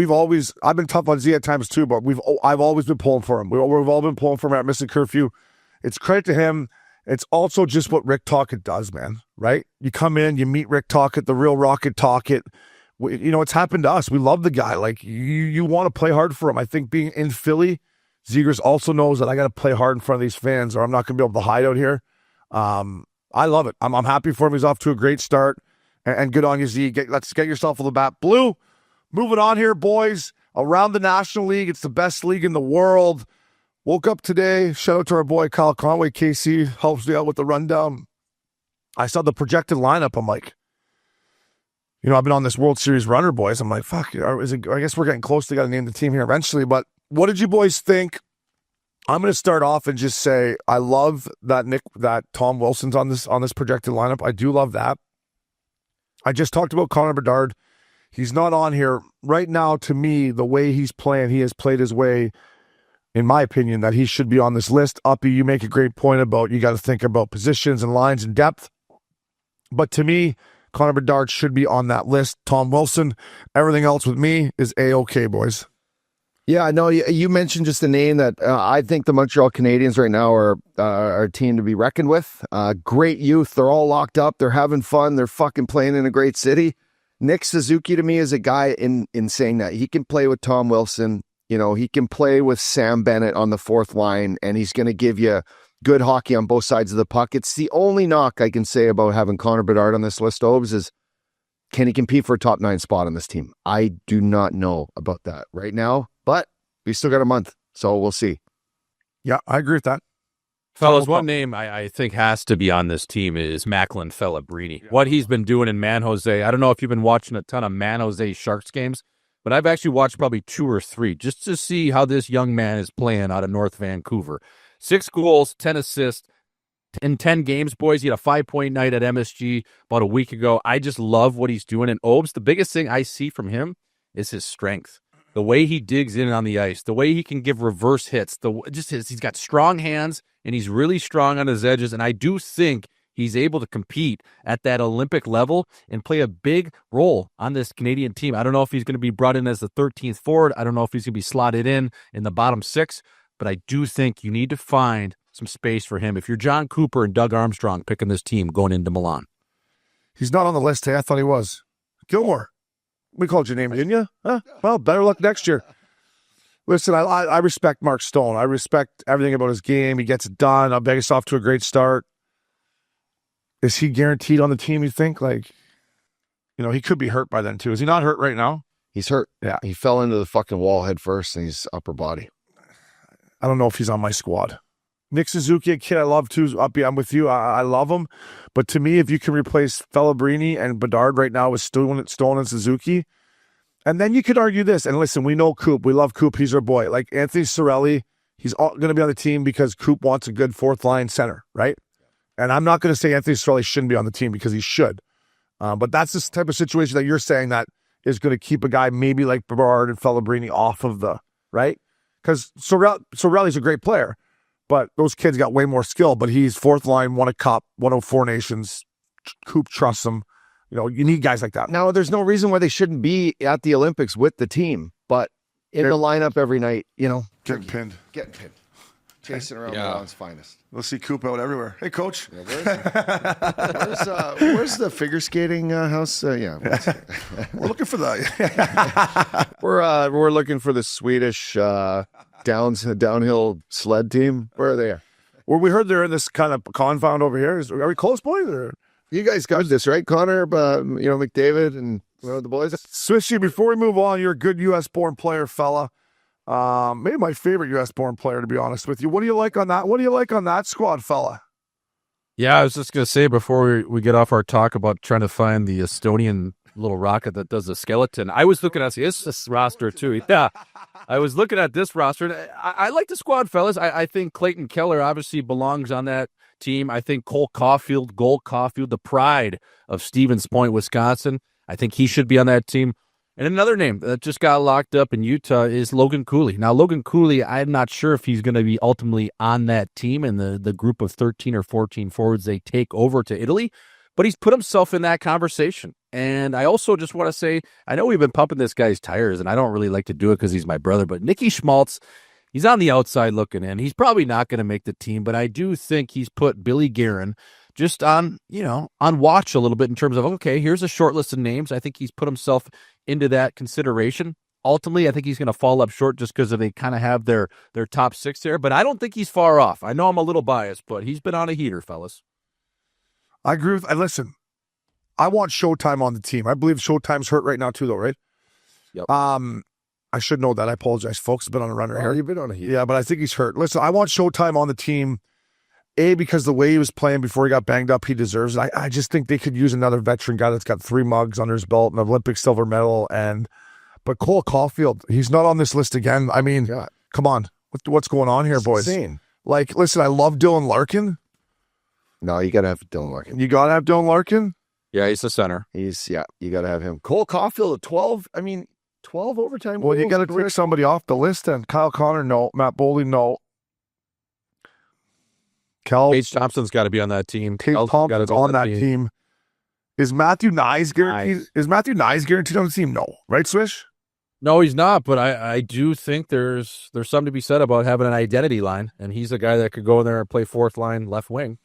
I've been tough on Z at times too, but I've always been pulling for him. We've all been pulling for him at Missin Curfew. It's credit to him. It's also just what Rick Tocchet does, man, right? You come in, you meet Rick Tocchet, the real Rocket Tocchet. It's happened to us. We love the guy. Like, you want to play hard for him. I think being in Philly, Zegras also knows that I got to play hard in front of these fans, or I'm not going to be able to hide out here. I love it. I'm happy for him. He's off to a great start, and good on you, Z. Let's get yourself a Labatt blue. Moving on here, boys. Around the National League, it's the best league in the world. Woke up today. Shout out to our boy Kyle Conway. KC helps me out with the rundown. I saw the projected lineup. I'm like, I've been on this World Series runner, boys. I'm like, fuck. I guess we're getting close. They got to name the team here eventually. But what did you boys think? I'm going to start off and just say I love that Tom Wilson's on this projected lineup. I do love that. I just talked about Connor Bedard. He's not on here right now. To me, the way he's playing, he has played his way, in my opinion, that he should be on this list. Uppy, you make a great point about you got to think about positions and lines and depth. But to me, Connor Bedard should be on that list. Tom Wilson, everything else with me is A-okay, boys. Yeah, I know you mentioned just a name that I think the Montreal Canadiens right now are a team to be reckoned with. Great youth. They're all locked up. They're having fun. They're fucking playing in a great city. Nick Suzuki, to me, is a guy in saying that he can play with Tom Wilson. He can play with Sam Bennett on the 4th line, and he's going to give you good hockey on both sides of the puck. It's the only knock I can say about having Connor Bedard on this list, Obes, is can he compete for a top 9 spot on this team? I do not know about that right now, but we still got a month, so we'll see. Yeah, I agree with that. Fellas, one name I think has to be on this team is Macklin Felabrini. Yeah. What he's been doing in Man Jose, I don't know if you've been watching a ton of Man Jose Sharks games, but I've actually watched probably 2 or 3 just to see how this young man is playing out of North Vancouver. 6 goals, 10 assists in 10 games, boys. He had a 5-point night at MSG about a week ago. I just love what he's doing. And Obes, the biggest thing I see from him is his strength. The way he digs in on the ice, the way he can give reverse hits, he's got strong hands, and he's really strong on his edges. And I do think he's able to compete at that Olympic level and play a big role on this Canadian team. I don't know if he's going to be brought in as the 13th forward. I don't know if he's going to be slotted in the bottom 6, but I do think you need to find some space for him. If you're John Cooper and Doug Armstrong picking this team going into Milan. He's not on the list. Hey, I thought he was. Gilmore. We called your name, didn't you? Huh? Well, better luck next year. Listen, I respect Mark Stone. I respect everything about his game. He gets it done. I'll bet he's off to a great start. Is he guaranteed on the team, you think? He could be hurt by then, too. Is he not hurt right now? He's hurt. Yeah. He fell into the fucking wall head first, and he's upper body. I don't know if he's on my squad. Nick Suzuki, a kid I love too. I'm with you. I love him. But to me, if you can replace Felabrini and Bedard right now with Stone and Suzuki, and then you could argue this. And listen, we know Coop. We love Coop. He's our boy. Like Anthony Cirelli, he's going to be on the team because Coop wants a good 4th line center, right? And I'm not going to say Anthony Cirelli shouldn't be on the team because he should. But that's this type of situation that you're saying that is going to keep a guy maybe like Bedard and Felabrini off of the, right? Because Cirelli's a great player, but those kids got way more skill. But he's fourth line, won a cup, 104 Nations. Coop trusts him. You know, you need guys like that. Now, there's no reason why they shouldn't be at the Olympics with the team, but in the lineup every night, you know. Getting pinned. Chasing around Milan's finest. We'll see Coop out everywhere. Hey, coach. Yeah, where's the figure skating house? We're looking for that. We're looking for the Swedish downhill sled team. Where are they at? Well, we heard they're in this kind of confound over here. Are we close, boys? Or? You guys got this, right, Connor? McDavid and the boys. Swishy, before we move on, you're a good U.S.-born player, fella. Maybe my favorite U.S.-born player, to be honest with you. What do you like on that? What do you like on that squad, fella? Yeah, I was just going to say before we get off our talk about trying to find the Estonian little rocket that does the skeleton, I was looking at this roster too. Yeah, I was looking at this roster. I like the squad, fellas. I think Clayton Keller obviously belongs on that team. I think Gold Caulfield, the pride of Stevens Point, Wisconsin. I think he should be on that team. And another name that just got locked up in Utah is Logan Cooley. Now, Logan Cooley, I'm not sure if he's going to be ultimately on that team in the group of 13 or 14 forwards they take over to Italy, but he's put himself in that conversation. And I also just want to say, I know we've been pumping this guy's tires, and I don't really like to do it because he's my brother, but Nicky Schmaltz, he's on the outside looking in. He's probably not going to make the team, but I do think he's put Billy Guerin just on watch a little bit in terms of, okay, here's a short list of names. I think he's put himself into that consideration. Ultimately, I think he's going to fall up short just because they kind of have their top six there, but I don't think he's far off. I know I'm a little biased, but he's been on a heater, fellas. I agree with, and listen, I want Showtime on the team. I believe Showtime's hurt right now too, though, right? Yep. I should know that. I apologize, folks. It's been on a runner here. You've been on a heater. Yeah, but I think he's hurt. Listen, I want Showtime on the team. Because the way he was playing before he got banged up, he deserves it. I just think they could use another veteran guy that's got 3 mugs under his belt, an Olympic silver medal. But Cole Caulfield, he's not on this list again. I mean, come on. What's going on here, boys? Insane. Like, listen, I love Dylan Larkin. No, you got to have Dylan Larkin. You got to have Dylan Larkin? Yeah, he's the center. You got to have him. Cole Caulfield at 12. I mean, 12 overtime. Well, you got to take somebody off the list then. Kyle Connor, no. Matt Boley, no. Paige Thompson's got to be on that team. Paige Thompson's on that team. Is Matthew Nyes guaranteed? Is Matthew Nyes guaranteed on the team? No. Right, Swish? No, he's not, but I do think there's something to be said about having an identity line, and he's a guy that could go in there and play fourth line left wing.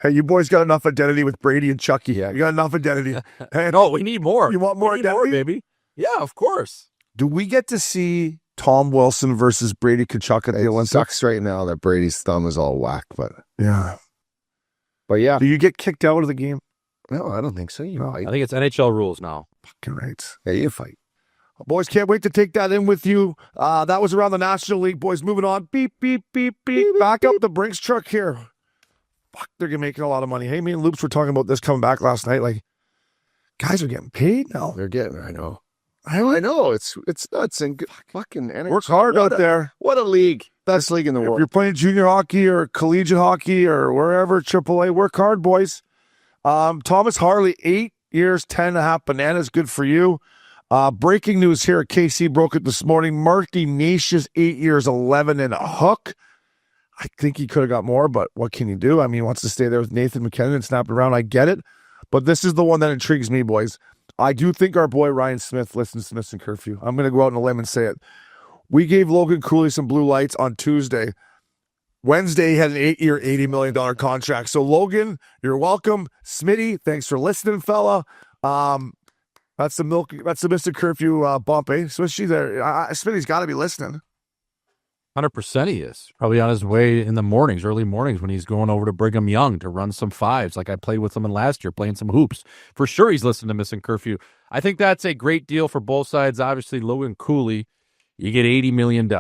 Hey, you boys got enough identity with Brady and Chucky. Yeah. You got enough identity. Hey, no, we need more. You want more identity? More, baby. Yeah, of course. Do we get to see Tom Wilson versus Brady Tkachuk at the Olympics? Sucks right now that Brady's thumb is all whack, but yeah. But yeah. Do you get kicked out of the game? No, I don't think so. I think it's NHL rules now. Fucking right. Yeah, you fight. Boys, can't wait to take that in with you. That was around the National League. Boys, moving on. Beep, beep, beep, beep. Back up the Brinks truck here. Fuck, they're making a lot of money. Hey, me and Loops were talking about this coming back last night. Like, guys are getting paid now. They're getting, I know. I know. It's nuts and fucking energy. Work hard out there. What a league. Best league in the world. If you're playing junior hockey or collegiate hockey or wherever, AAA, work hard, boys. Thomas Harley, 8 years, 10.5 bananas. Good for you. Breaking news here. KC broke it this morning. Mark Ignatius, 8 years, 11 and a hook. I think he could have got more, but what can you do? I mean, he wants to stay there with Nathan McKinnon and snap it around. I get it. But this is the one that intrigues me, boys. I do think our boy Ryan Smith listens to Missin Curfew. I'm going to go out on a limb and say it. We gave Logan Cooley some blue lights on Tuesday. Wednesday, he had an 8-year, $80 million contract. So, Logan, you're welcome. Smitty, thanks for listening, fella. That's the Missin Curfew bump, eh? Smitty's there. Smitty's got to be listening. 100% he is. Probably on his way in the mornings, early mornings, when he's going over to Brigham Young to run some fives like I played with him in last year, playing some hoops. For sure he's listening to Missin Curfew. I think that's a great deal for both sides. Obviously, Logan Cooley, you get $80 million.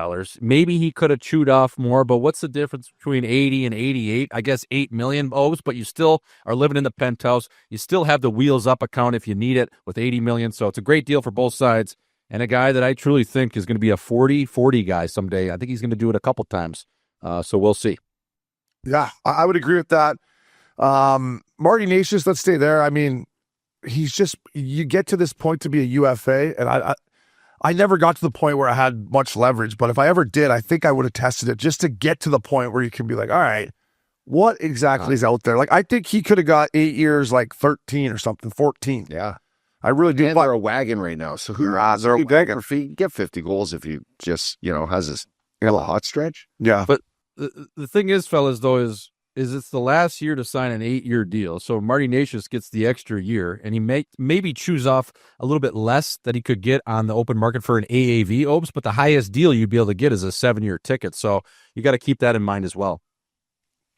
Maybe he could have chewed off more, but what's the difference between 80 and 88? I guess 8 million O's, but you still are living in the penthouse. You still have the wheels up account if you need it with 80 million. So it's a great deal for both sides. And a guy that I truly think is going to be a 40-40 guy someday. I think he's going to do it a couple times. So we'll see. Yeah, I would agree with that. Marty Natius, let's stay there. I mean, he's just, you get to this point to be a UFA, and I never got to the point where I had much leverage, but if I ever did, I think I would have tested it just to get to the point where you can be like, all right, what exactly is out there? Like, I think he could have got 8 years, like 13 or something, 14. Yeah. I really do. And they're a wagon right now. So who they're a wagon. If he get 50 goals if he just, has this little hot stretch. Yeah. But the thing is, fellas, though, is it's the last year to sign an 8-year deal. So Marty Natius gets the extra year, and he may maybe choose off a little bit less that he could get on the open market for an AAV Opes, but the highest deal you'd be able to get is a 7-year ticket. So you got to keep that in mind as well.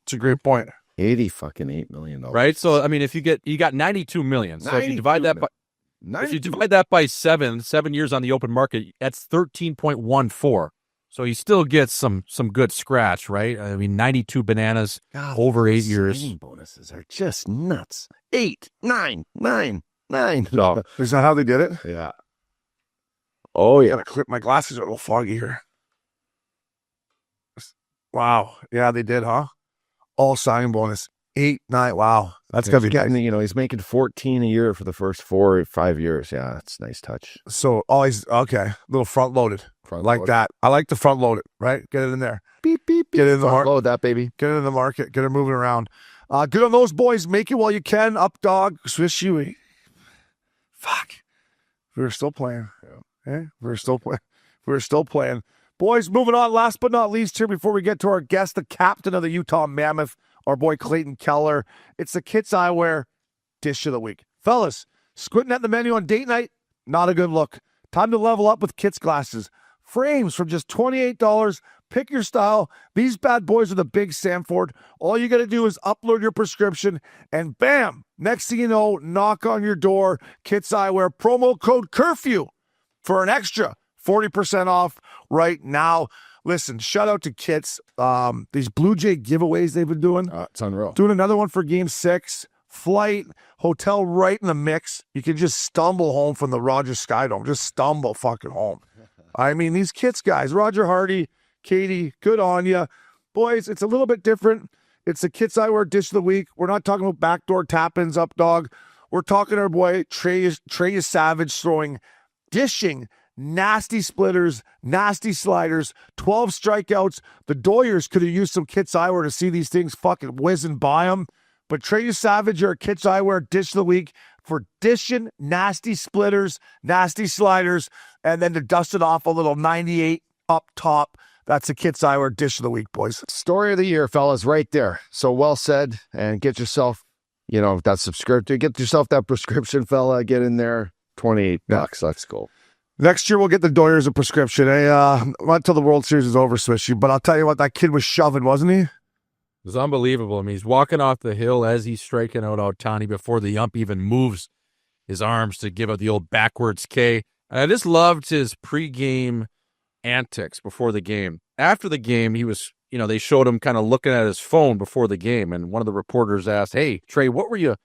It's a great point. $8 million. Right? So, I mean, if you got $92 million. So if you divide that by... If you divide that by 7 years on the open market, that's 13.14. So he still gets some good scratch, right? I mean, 92 bananas over 8 years. Signing bonuses are just nuts. 8, 9, 9, 9. No. Is that how they did it? Yeah. Oh, I yeah. gotta clip, my glasses are a little foggy here. Wow. Yeah, they did, huh? All signing bonus. 8, 9. Wow. That's gotta be. He's making 14 a year for the first 4 or 5 years. Yeah, that's a nice touch. So always okay. Little front loaded. Like that. I like the front loaded, right? Get it in there. Beep, beep, beep. Get it in the Front market. load that, baby. Get it in the market. Get it moving around. Good on those boys. Make it while you can. Up dog. Swiss you. Fuck. We were still playing. Yeah. We were still playing. Boys, moving on. Last but not least here before we get to our guest, the captain of the Utah Mammoth, our boy Clayton Keller. It's the Kits Eyewear Dish of the Week. Fellas, squinting at the menu on date night, not a good look. Time to level up with Kits glasses. Frames from just $28. Pick your style. These bad boys are the big Sanford. All you got to do is upload your prescription, and bam, next thing you know, knock on your door. Kits Eyewear, promo code CURFEW for an extra 40% off right now. Listen, shout out to Kits. These Blue Jay giveaways they've been doing. It's unreal. Doing another one for Game 6. Flight, hotel right in the mix. You can just stumble home from the Rogers Skydome. Just stumble fucking home. I mean, these Kits guys, Roger Hardy, Katie, good on you. Boys, it's a little bit different. It's the Kits Eyewear Dish of the Week. We're not talking about backdoor tap-ins, up dog. We're talking our boy Trey Savage dishing nasty splitters, nasty sliders, 12 strikeouts. The Doyers could have used some Kits Eyewear to see these things fucking whizzing by them. But Trey Savage, your Kits Eyewear Dish of the Week for dishing nasty splitters, nasty sliders, and then to dust it off a little 98 up top. That's a Kits Eyewear Dish of the Week, boys. Story of the year, fellas, right there. So well said. And get yourself, that subscription. Get yourself that prescription, fella. Get in there. $28. Let's go. Next year, we'll get the Doyers a prescription. Not until the World Series is over, Swishy. But I'll tell you what, that kid was shoving, wasn't he? It was unbelievable. I mean, he's walking off the hill as he's striking out Ohtani before the ump even moves his arms to give out the old backwards K. And I just loved his pregame antics before the game. After the game, he was, they showed him kind of looking at his phone before the game, and one of the reporters asked, "Hey, Trey, what were you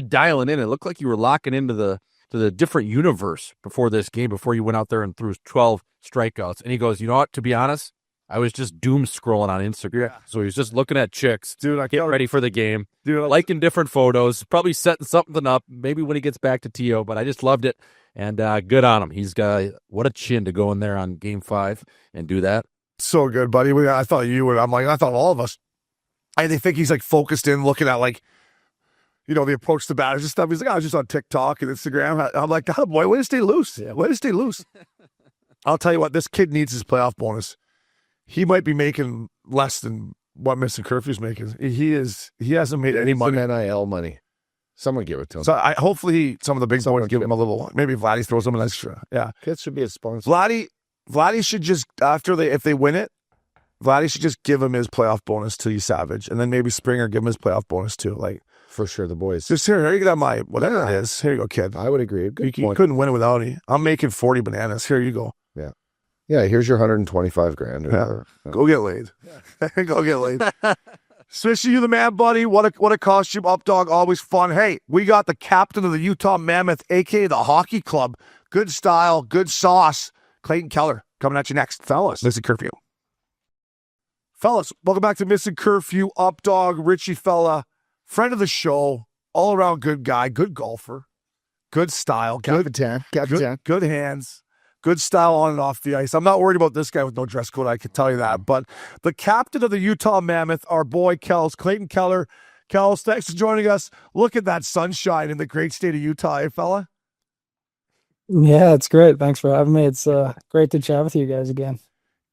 dialing in? It looked like you were locking into the different universe before this game, before you went out there and threw 12 strikeouts." And he goes, "You know what? To be honest, I was just doom scrolling on Instagram." Yeah. So he was just looking at chicks, getting ready for the game, liking different photos, probably setting something up, maybe when he gets back to T.O., but I just loved it, and good on him. He's got, what a chin to go in there on Game 5 and do that. So good, buddy. I thought you would. I thought all of us. I think he's like focused in, looking at the approach to batters and stuff. He's like, I was just on TikTok and Instagram. I'm like, oh boy, way to stay loose. Yeah, way to stay loose. I'll tell you what, this kid needs his playoff bonus. He might be making less than what Missin Curfew's making. He hasn't made any money. Some NIL money. Someone give it to him. So hopefully some of the big boys give him a little. Maybe Vladdy throws him an extra. Yeah, Kids should be a sponsor. Vladdy should just, if they win it, Vladdy should just give him his playoff bonus to you, Savage, and then maybe Springer give him his playoff bonus too. For sure, the boys. Just here you got my whatever it is. Here you go, kid. I would agree. You couldn't win it without me. I'm making 40 bananas. Here you go. Yeah, here's your $125,000. Yeah. Go get laid. Go get laid. Swishy, you the man, buddy. What a costume. Up dog, always fun. Hey, we got the captain of the Utah Mammoth, a.k.a. the hockey club. Good style, good sauce. Clayton Keller coming at you next. Fellas, Missin Curfew. Fellas, welcome back to Missin Curfew. Up dog, Richie fella. friend of the show, all around good guy, good golfer, good style, Capitan. good hands, good style on and off the ice. I'm not worried about this guy with no dress code, I can tell you that. But the captain of the Utah Mammoth, our boy Kells, Clayton Keller. Kells, thanks for joining us. Look at that sunshine in the great state of Utah, eh, fella? Yeah, it's great. Thanks for having me. It's great to chat with you guys again.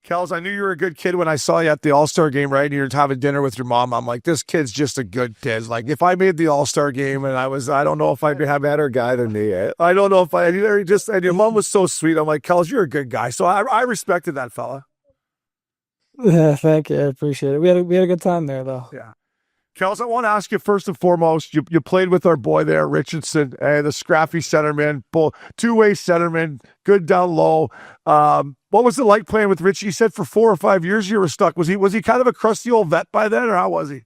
Kells, I knew you were a good kid when I saw you at the All-Star game, right? And you're having dinner with your mom. I'm like, this kid's just a good kid. Like, if I made the All-Star game and I don't know if I'd have better guy than me. I don't know if and your mom was so sweet. I'm like, Kells, you're a good guy. So I respected that fella. Yeah, thank you. I appreciate it. We had a good time there, though. Yeah. Kells, I want to ask you first and foremost, you played with our boy there, Richardson, the scrappy centerman, two-way centerman, good down low. What was it like playing with Rich? You said for 4 or 5 years you were stuck. Was he kind of a crusty old vet by then, or how was he?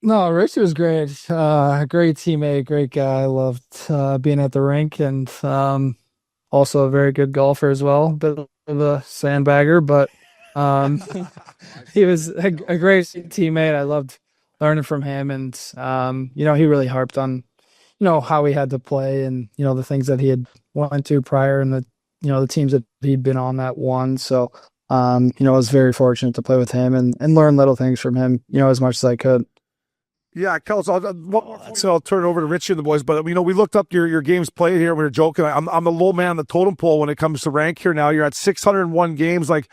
No, Richie was great. Great teammate, great guy. I loved being at the rink, and also a very good golfer as well. Bit of a sandbagger, but he was a great teammate. I loved learning from him, and he really harped on how he had to play, and the things that he had went to prior, and the teams that he'd been on that won. So I was very fortunate to play with him and learn little things from him as much as I could. Yeah, Kells, I'll turn it over to Richie and the boys. But we looked up your games played here. We were joking. I'm the low man on the totem pole when it comes to rank here. Now you're at 601 games. Like,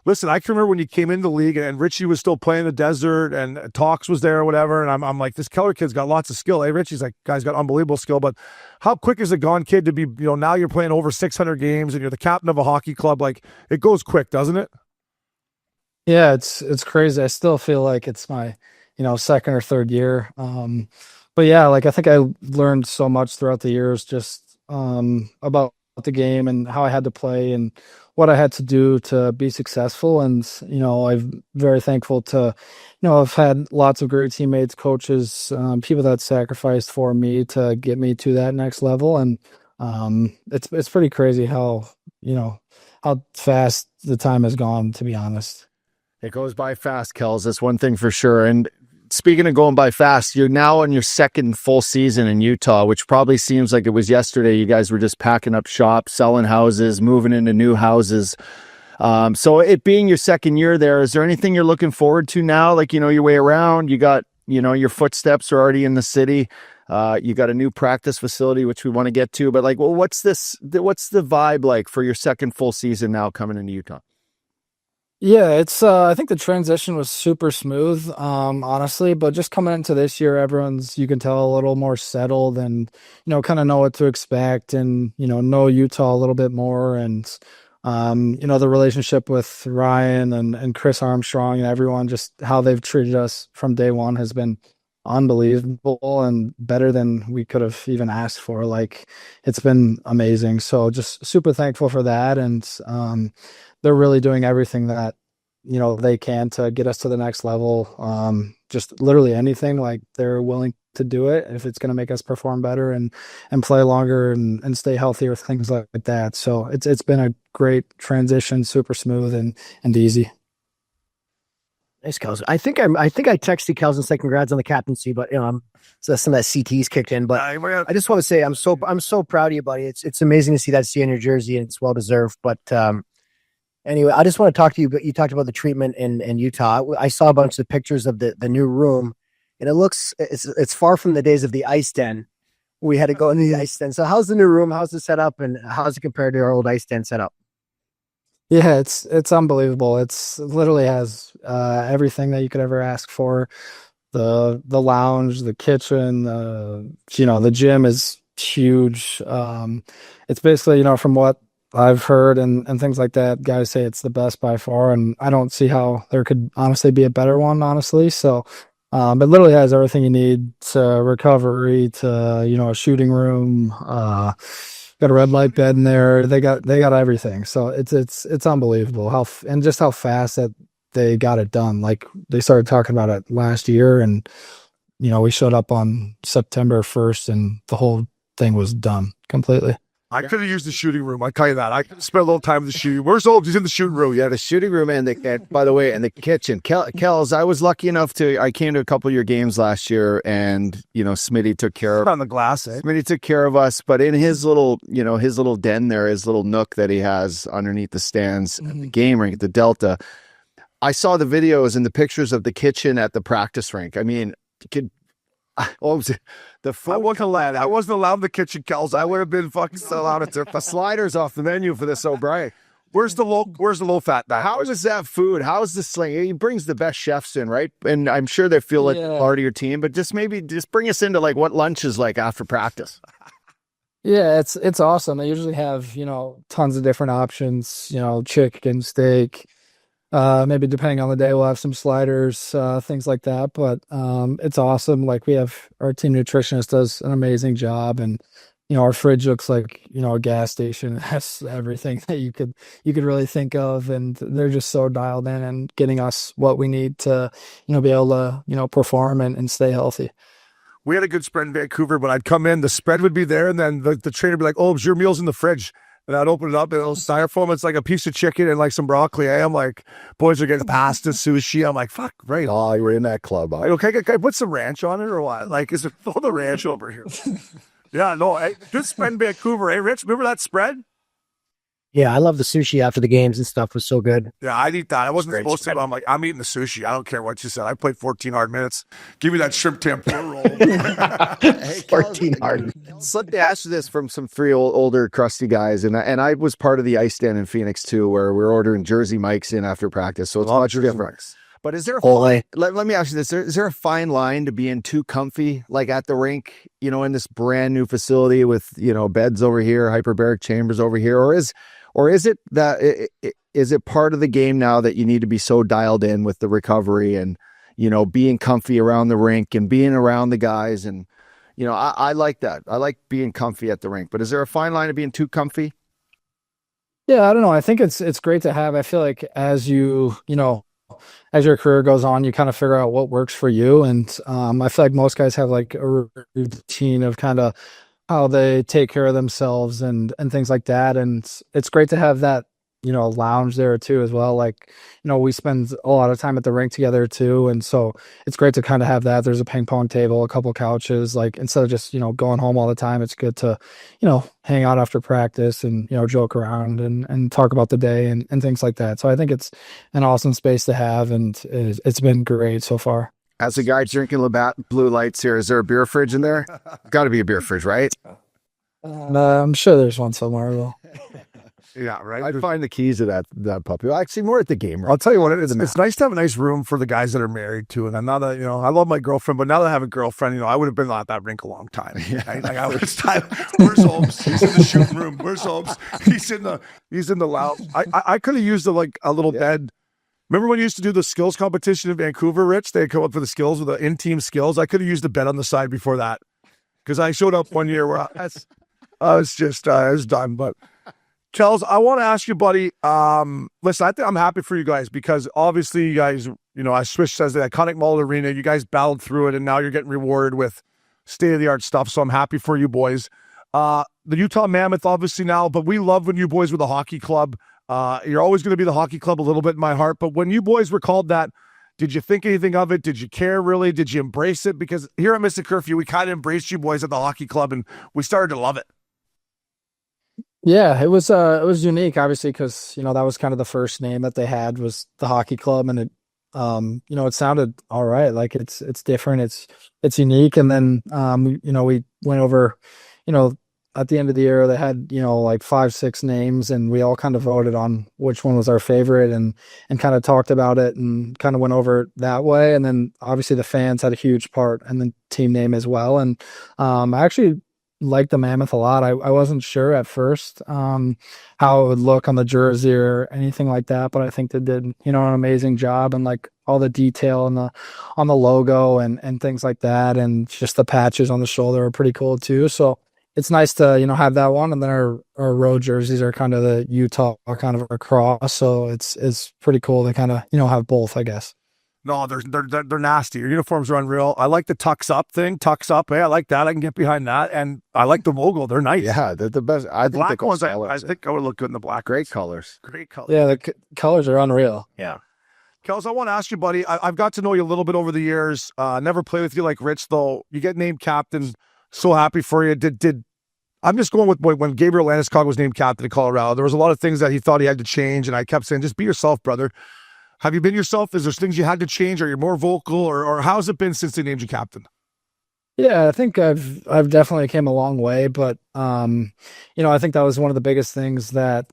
listen, I can remember when you came into the league and Richie was still playing the desert and Talks was there or whatever. And I'm like, this Keller kid's got lots of skill. Hey, Richie's like, guy's got unbelievable skill. But how quick is it gone, kid, to be, now you're playing over 600 games and you're the captain of a hockey club? Like, it goes quick, doesn't it? Yeah, it's crazy. I still feel like it's my, second or third year. But yeah, like I think I learned so much throughout the years just about the game and how I had to play and what I had to do to be successful. And, I'm very thankful to, I've had lots of great teammates, coaches, people that sacrificed for me to get me to that next level. And it's pretty crazy how fast the time has gone, to be honest. It goes by fast, Kells. That's one thing for sure. And speaking of going by fast, you're now on your second full season in Utah, which probably seems like it was yesterday. You guys were just packing up shop, selling houses, moving into new houses. So it being your second year there, is there anything you're looking forward to now? Like, your way around, you got, your footsteps are already in the city. You got a new practice facility, which we want to get to. But like, well, what's the vibe like for your second full season now coming into Utah? Yeah, it's I think the transition was super smooth, honestly, but just coming into this year, everyone's, you can tell, a little more settled and, kind of know what to expect and, know Utah a little bit more. And, the relationship with Ryan and Chris Armstrong and everyone, just how they've treated us from day one has been unbelievable and better than we could have even asked for. Like, it's been amazing. So just super thankful for that. And, they're really doing everything that, they can to get us to the next level. Just literally anything, like they're willing to do it if it's going to make us perform better and play longer and stay healthier, things like that. So it's been a great transition, super smooth and easy. Nice, Kells. I think I texted Kells and said congrats on the captaincy, but so some of that CT's kicked in. But I just want to say I'm so proud of you, buddy. It's amazing to see that C on your jersey, and it's well deserved. But anyway, I just want to talk to you. But you talked about the treatment in Utah. I saw a bunch of pictures of the new room, and it's far from the days of the ice den. We had to go into the ice den. So how's the new room? How's it set up, and how's it compared to our old ice den setup? Yeah, it's unbelievable. It's literally has everything that you could ever ask for. The lounge, the kitchen, the gym is huge. It's basically, from what I've heard and things like that, guys say it's the best by far, and I don't see how there could honestly be a better one, honestly. So it literally has everything you need to recovery, to a shooting room, got a red light bed in there. They got everything. So it's unbelievable how fast that they got it done. Like, they started talking about it last year, and we showed up on September 1st and the whole thing was done completely. I could have used the shooting room. I tell you that. I could have spent a little time in the shooting room. Where's Obes? He's in the shooting room. Yeah, the shooting room and by the way, and the kitchen. Kells, I was lucky enough I came to a couple of your games last year, and Smitty took care of on the glass. Smitty took care of us, but in his little den there, his little nook that he has underneath the stands at the game rink at the Delta. I saw the videos and the pictures of the kitchen at the practice rink. I mean, I wasn't allowed in the kitchen, Kells. I would have been fucking allowed to the sliders off the menu for this O'Brien. Where's the low fat? How is that food? How's the sling? He brings the best chefs in, right? And I'm sure they feel like part of your team, but just bring us into like what lunch is like after practice. Yeah, it's awesome. They usually have, tons of different options, chicken, steak, maybe depending on the day, we'll have some sliders, things like that. But it's awesome. Like our team nutritionist does an amazing job, and our fridge looks like a gas station. It has everything that you could really think of, and they're just so dialed in and getting us what we need to be able to perform and stay healthy. We had a good spread in Vancouver. When I'd come in, the spread would be there, and then the trainer would be like, "Oh, your meal's in the fridge." And I'd open it up, and it'll styrofoam. It's like a piece of chicken and like some broccoli. I'm like, boys are getting pasta, sushi. I'm like, fuck, right. Oh, you were in that club. I go, can I put some ranch on it or what? Like, is it throw the ranch over here? Yeah, no, good spread in Vancouver. Hey, Rich, remember that spread? Yeah, I love the sushi after the games and stuff. It was so good. Yeah, I'd eat that. I wasn't supposed to, but I'm like, I'm eating the sushi. I don't care what you said. I played 14 hard minutes. Give me that shrimp tempura roll. Hey, 14 hard minutes. Let me ask you this from some three older crusty guys, and I was part of the ice stand in Phoenix too, where we're ordering Jersey Mikes in after practice, so it's much different. But is there let me ask you this: is there a fine line to being too comfy, like at the rink, in this brand new facility with beds over here, hyperbaric chambers over here, or is it that is it part of the game now that you need to be so dialed in with the recovery and being comfy around the rink and being around the guys, and I like that. I like being comfy at the rink, but is there a fine line of being too comfy? Yeah, I don't know. I think it's great to have. I feel like as as your career goes on, you kind of figure out what works for you. And I feel like most guys have like a routine of kind of how they take care of themselves and things like that. And it's great to have that, lounge there too, as well. Like, we spend a lot of time at the rink together too. And so it's great to kind of have that. There's a ping pong table, a couple couches, like instead of just, going home all the time, it's good to, hang out after practice and, joke around and talk about the day and things like that. So I think it's an awesome space to have, and it's been great so far. As a guy drinking Labatt Blue Lights here, is there a beer fridge in there? Got to be a beer fridge, right? I'm sure there's one somewhere though. Yeah, right. I'd find the keys to that puppy. Well, actually, more at the game. Right? I'll tell you what, it's nice to have a nice room for the guys that are married too. And now that I love my girlfriend, but now that I have a girlfriend, I would have been at that rink a long time. Right? Like where's Holmes? He's in the shooting room. Where's Holmes? He's in the lounge. I could have used a little bed. Remember when you used to do the skills competition in Vancouver, Rich? They come up for the skills with the in-team skills. I could have used a bed on the side before that, because I showed up one year where I was done, but. Kells, I want to ask you, buddy. Listen, I think I'm happy for you guys, because obviously you guys, as Swish says, the iconic Mullet Arena, you guys battled through it, and now you're getting rewarded with state-of-the-art stuff. So I'm happy for you boys. The Utah Mammoth, obviously now, but we love when you boys were the hockey club. You're always going to be the hockey club a little bit in my heart. But when you boys were called that, did you think anything of it? Did you care really? Did you embrace it? Because here at Missin Curfew, we kind of embraced you boys at the hockey club, and we started to love it. Yeah, it was unique, obviously, because that was kind of the first name that they had was the hockey club, and it it sounded all right. Like it's different, it's unique, and then we went over, at the end of the year they had like 5-6 names, and we all kind of voted on which one was our favorite, and kind of talked about it and kind of went over it that way, and then obviously the fans had a huge part, and the team name as well, and I actually like the Mammoth a lot. I wasn't sure at first how it would look on the jersey or anything like that, but I think they did an amazing job, and like all the detail on the logo and things like that, and just the patches on the shoulder are pretty cool too. So it's nice to have that one, and then our road jerseys are kind of the Utah kind of across, so it's pretty cool to kind of have both, I guess. No, they're nasty. Your uniforms are unreal. I like the tucks up thing. Tucks up. Hey, I like that. I can get behind that. And I like the logo. They're nice. Yeah, they're the best. I think they Black go ones, solid. I think I would look good in the black. Great colors. Great colors. Yeah, the colors are unreal. Yeah. Kels, I want to ask you, buddy. I've got to know you a little bit over the years. Never played with you like Rich, though. You get named captain. So happy for you. I'm just going with when Gabriel Landeskog was named captain of Colorado. There was a lot of things that he thought he had to change, and I kept saying, just be yourself, brother. Have you been yourself? Is there things you had to change? Are you more vocal, or how's it been since they named you captain? Yeah, I think I've definitely came a long way, but I think that was one of the biggest things that,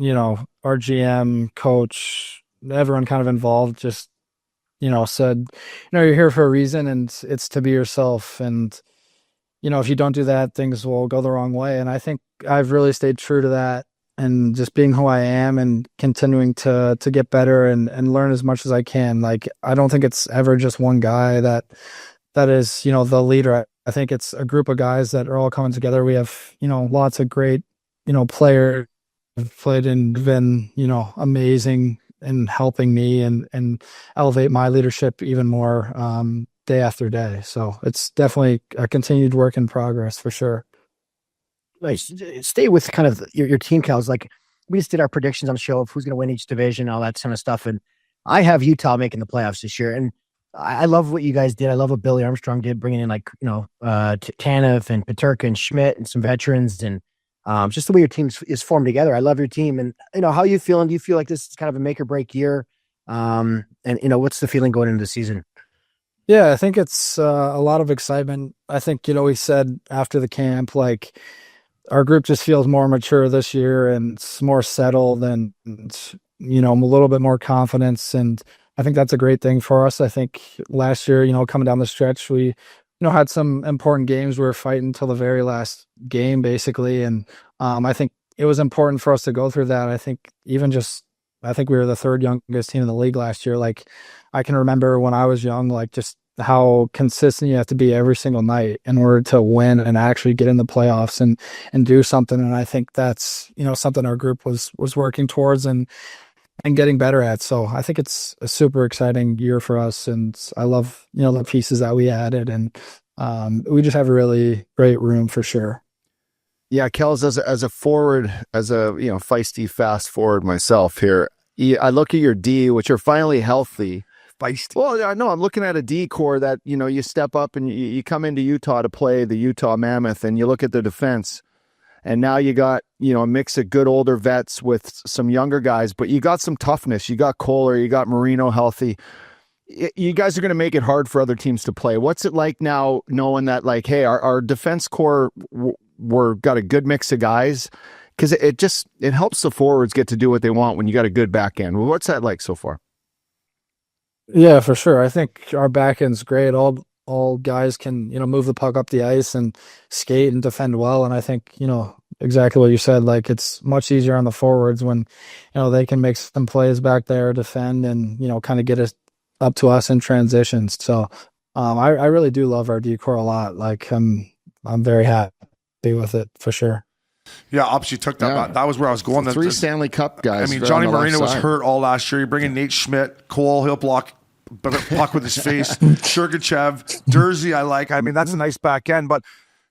our GM, coach, everyone kind of involved just, said, you're here for a reason and it's to be yourself. And, if you don't do that, things will go the wrong way. And I think I've really stayed true to that and just being who I am and continuing to get better and learn as much as I can. Like, I don't think it's ever just one guy that is, the leader. I think it's a group of guys that are all coming together. We have, lots of great, players have played and been, amazing in helping me and elevate my leadership even more day after day. So it's definitely a continued work in progress for sure. Nice. Stay with kind of your team, Kels. Like, we just did our predictions on the show of who's going to win each division, all that kind of stuff. And I have Utah making the playoffs this year. And I love what you guys did. I love what Billy Armstrong did, bringing in Tanev and Peterka and Schmidt and some veterans, and just the way your team is formed together. I love your team, and how are you feeling? Do you feel like this is kind of a make or break year? And what's the feeling going into the season? Yeah, I think it's a lot of excitement. I think we said after the camp, like, our group just feels more mature this year and it's more settled and a little bit more confidence, and I think that's a great thing for us. I think last year, coming down the stretch, we, had some important games. We were fighting till the very last game, basically. And I think it was important for us to go through that. I think we were the third youngest team in the league last year. Like, I can remember when I was young, like, just how consistent you have to be every single night in order to win and actually get in the playoffs and do something. And I think that's, something our group was working towards and getting better at. So I think it's a super exciting year for us, and I love, the pieces that we added, and we just have a really great room for sure. Yeah, Kels, as a forward, as a feisty fast forward myself here, I look at your D, which are finally healthy. Feisty. Well, I know I'm looking at a D core that you step up and you come into Utah to play the Utah Mammoth, and you look at the defense. And now you got, a mix of good older vets with some younger guys, but you got some toughness. You got Kohler, you got Marino healthy. You guys are going to make it hard for other teams to play. What's it like now knowing that, like, hey, our defense core, we're got a good mix of guys? Because it helps the forwards get to do what they want when you got a good back end. Well, what's that like so far? Yeah, for sure. I think our back end's great. All guys can, move the puck up the ice and skate and defend well. And I think, exactly what you said, like, it's much easier on the forwards when, they can make some plays back there, defend, and, kind of get us up to us in transitions. So I really do love our decor a lot. Like, I'm very happy with it for sure. Yeah, Ups, you took that. Yeah. That was where I was going. Three Stanley Cup guys. I mean, Johnny Marino was hurt all last year. You bring in Nate Schmidt, Cole, he'll block puck with his face. Shergachev, Dursey, I like. I mean, that's a nice back end. But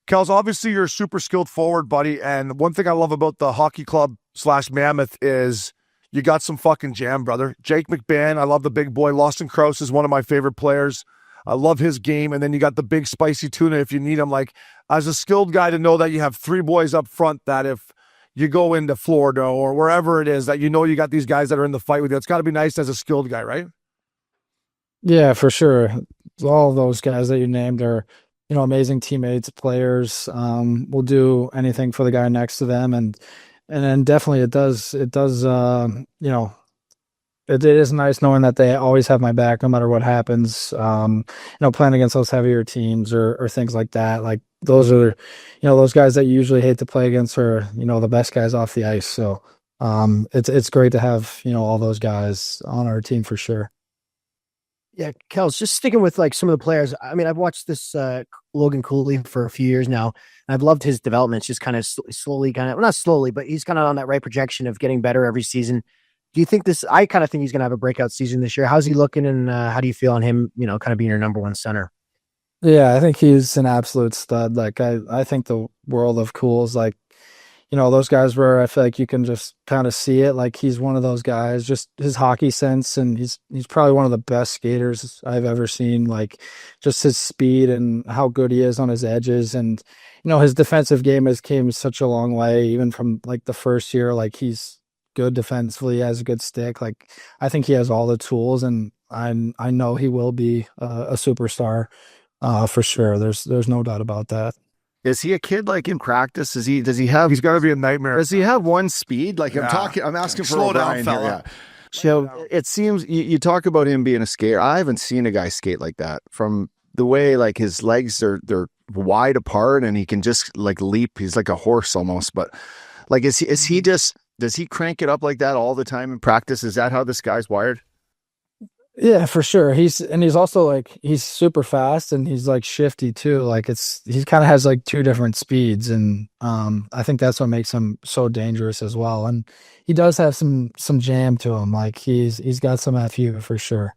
Kels, obviously you're a super skilled forward, buddy. And one thing I love about the hockey club / Mammoth is you got some fucking jam, brother. Jake McBain, I love the big boy. Lawson Krause is one of my favorite players. I love his game. And then you got the big spicy tuna if you need him. Like, as a skilled guy, to know that you have three boys up front that if you go into Florida or wherever it is, that you got these guys that are in the fight with you. It's got to be nice as a skilled guy, right? Yeah, for sure. All of those guys that you named are, amazing teammates, players. Will do anything for the guy next to them. And then definitely it does, it is nice knowing that they always have my back no matter what happens. Playing against those heavier teams or things like that. Like, those are, those guys that you usually hate to play against are, the best guys off the ice. So it's great to have, all those guys on our team for sure. Yeah, Kels, just sticking with like some of the players. I mean, I've watched this Logan Cooley for a few years now. And I've loved his development. It's just kind of slowly, not slowly, but he's kind of on that right projection of getting better every season. Do you think this? I kind of think he's going to have a breakout season this year. How's he looking, and how do you feel on him? Kind of being your number one center. Yeah, I think he's an absolute stud. Like I think the world of Cools, like, those guys where I feel like you can just kind of see it. Like he's one of those guys, just his hockey sense, and he's probably one of the best skaters I've ever seen. Like just his speed and how good he is on his edges, and his defensive game has came such a long way, even from like the first year. Like he's good defensively, has a good stick. Like I think he has all the tools, and I know he will be a superstar for sure. There's no doubt about that. Is he a kid like in practice? He's got to be a nightmare. Does he have one speed? Like I'm asking for Slow O'Brien down, here. fella. Yeah. So it seems you talk about him being a skater. I haven't seen a guy skate like that. From the way like his legs they're wide apart and he can just like leap. He's like a horse almost. But like does he crank it up like that all the time in practice? Is that how this guy's wired? Yeah, for sure. He's also like, he's super fast and he's like shifty too. Like he kind of has like two different speeds, and I think that's what makes him so dangerous as well. And he does have some jam to him. Like he's got some FU for sure.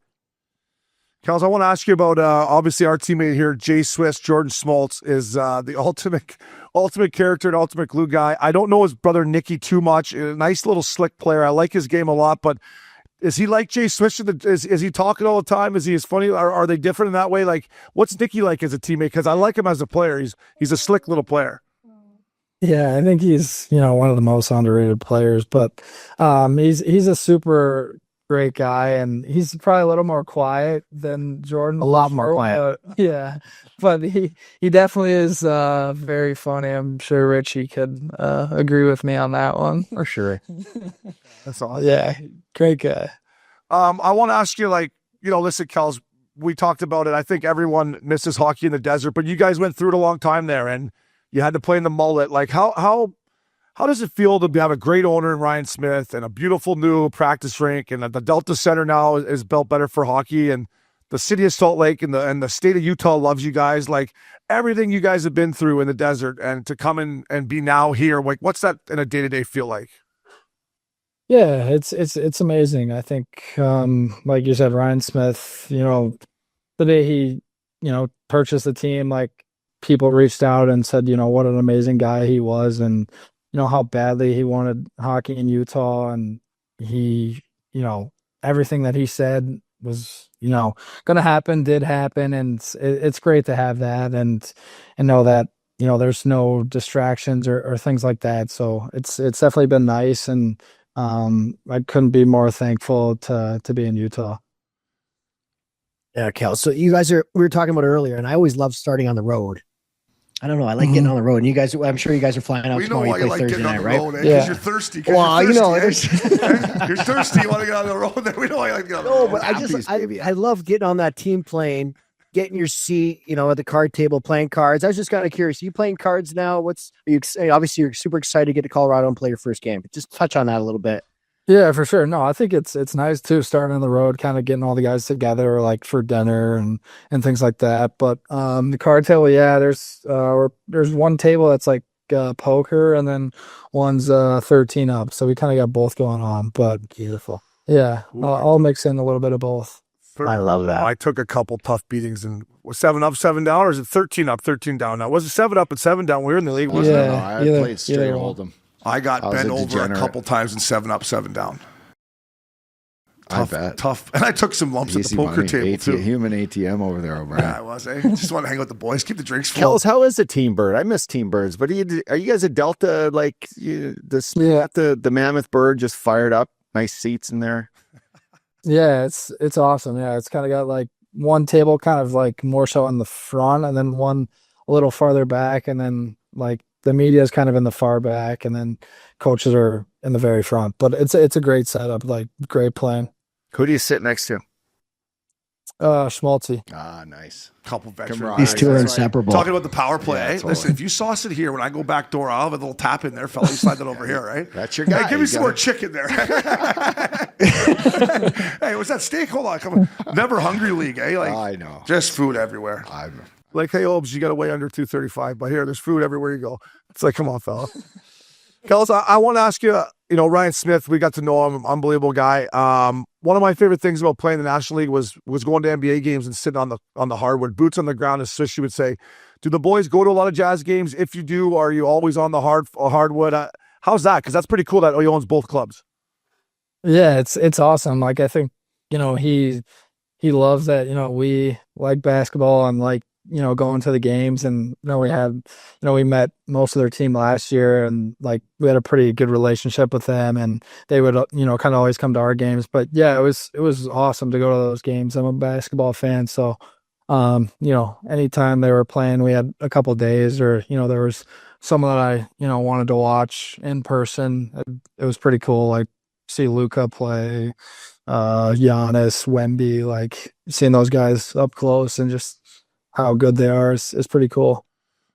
Kels, I want to ask you about obviously our teammate here, Jay Swiss. Jordan Smoltz is the ultimate character and ultimate glue guy. I don't know his brother Nicky too much. A nice little slick player. I like his game a lot, but is he like Jay Swiss? Is he talking all the time? Is he as funny? Are they different in that way? Like, what's Nicky like as a teammate? Because I like him as a player. He's a slick little player. Yeah, I think he's one of the most underrated players, but he's a super great guy, and he's probably a little more quiet than Jordan. A lot more quiet. Yeah, but he definitely is very funny. I'm sure Richie could agree with me on that one for sure. That's all. Yeah, great guy. I want to ask you, listen, Kels, we talked about it. I think everyone misses hockey in the desert, but you guys went through it a long time there, and you had to play in the mullet. Like, how does it feel to have a great owner in Ryan Smith and a beautiful new practice rink, and the Delta Center now is built better for hockey, and the city of Salt Lake and the state of Utah loves you guys? Like, everything you guys have been through in the desert, and to come in and be now here, like, what's that in a day-to-day feel like? Yeah, it's amazing. I think, like you said, Ryan Smith, the day he, purchased the team, like people reached out and said, what an amazing guy he was, and how badly he wanted hockey in Utah, and he, everything that he said was, going to happen, did happen, and it's great to have that and know that, there's no distractions or things like that. So it's definitely been nice, and I couldn't be more thankful to be in Utah. Yeah, Kel. So we were talking about it earlier, and I always love starting on the road. I don't know. I like getting on the road, and you guys, I'm sure you guys are flying out tomorrow. You play Thursday night, right? Because Yeah. you're thirsty. Well, you're thirsty. You want to get on the road. We know why you like to get on the road. But I love getting on that team plane, getting your seat, at the card table, playing cards. I was just kind of curious. Are you playing cards now? Obviously you're super excited to get to Colorado and play your first game. Just touch on that a little bit. Yeah, for sure. No, I think it's nice too, starting on the road, kind of getting all the guys together, like for dinner and things like that. But the card table, yeah, there's one table that's like poker, and then one's 13 up. So we kind of got both going on. But Beautiful. yeah, I'll mix in a little bit of both. I love that. I took a couple tough beatings, and was 7 up, 7 down, or is it 13 up, 13 down? Now, was it 7 up and 7 down? We were in the league, wasn't it? No, I played straight hold'em. I got bent over degenerate. a couple times in 7 up, 7 down. Tough, I bet. tough. And I took some lumps at the poker table too. Human ATM over there, O'Brien. Yeah, I was. Just want to hang out with the boys, keep the drinks full. Kels, how is the team bird? I miss team birds, but are you guys a Delta? Like the Mammoth bird just fired up. Nice seats in there. Yeah, it's awesome. Yeah, it's kind of got like one table kind of like more so in the front, and then one a little farther back, and then like the media is kind of in the far back, and then coaches are in the very front. But it's a great setup, like great playing. Who do you sit next to? Schmaltzy. Ah, nice. Couple veterans. These two are inseparable. Talking about the power play. Yeah, totally. Listen, if you saw us in here when I go back door, I'll have a little tap in there, fella. You slide that over here, right? That's your guy. Hey, give me You some got more it. chicken there. Hey, what's that steak? Hold on. Come on. Never hungry league, eh? Like, I know. just food everywhere. Like, hey, Obes, you got to weigh under 235. But here, there's food everywhere you go. It's like, come on, fella. Kels, I want to ask you, Ryan Smith, we got to know him, unbelievable guy. One of my favorite things about playing the National League was going to NBA games and sitting on the hardwood, boots on the ground, as Swishy would say. Do the boys go to a lot of Jazz games? If you do, are you always on the hardwood? How's that? Because that's pretty cool that he owns both clubs. Yeah, it's awesome. Like, I think, he loves that, we like basketball and like, going to the games, and, we met most of their team last year, and like we had a pretty good relationship with them, and they would, kind of always come to our games. But yeah, it was awesome to go to those games. I'm a basketball fan. So, anytime they were playing, we had a couple of days, or, there was someone that I, wanted to watch in person. It was pretty cool. Like, see Luka play, Giannis, Wemby, like seeing those guys up close and just how good they are is pretty cool.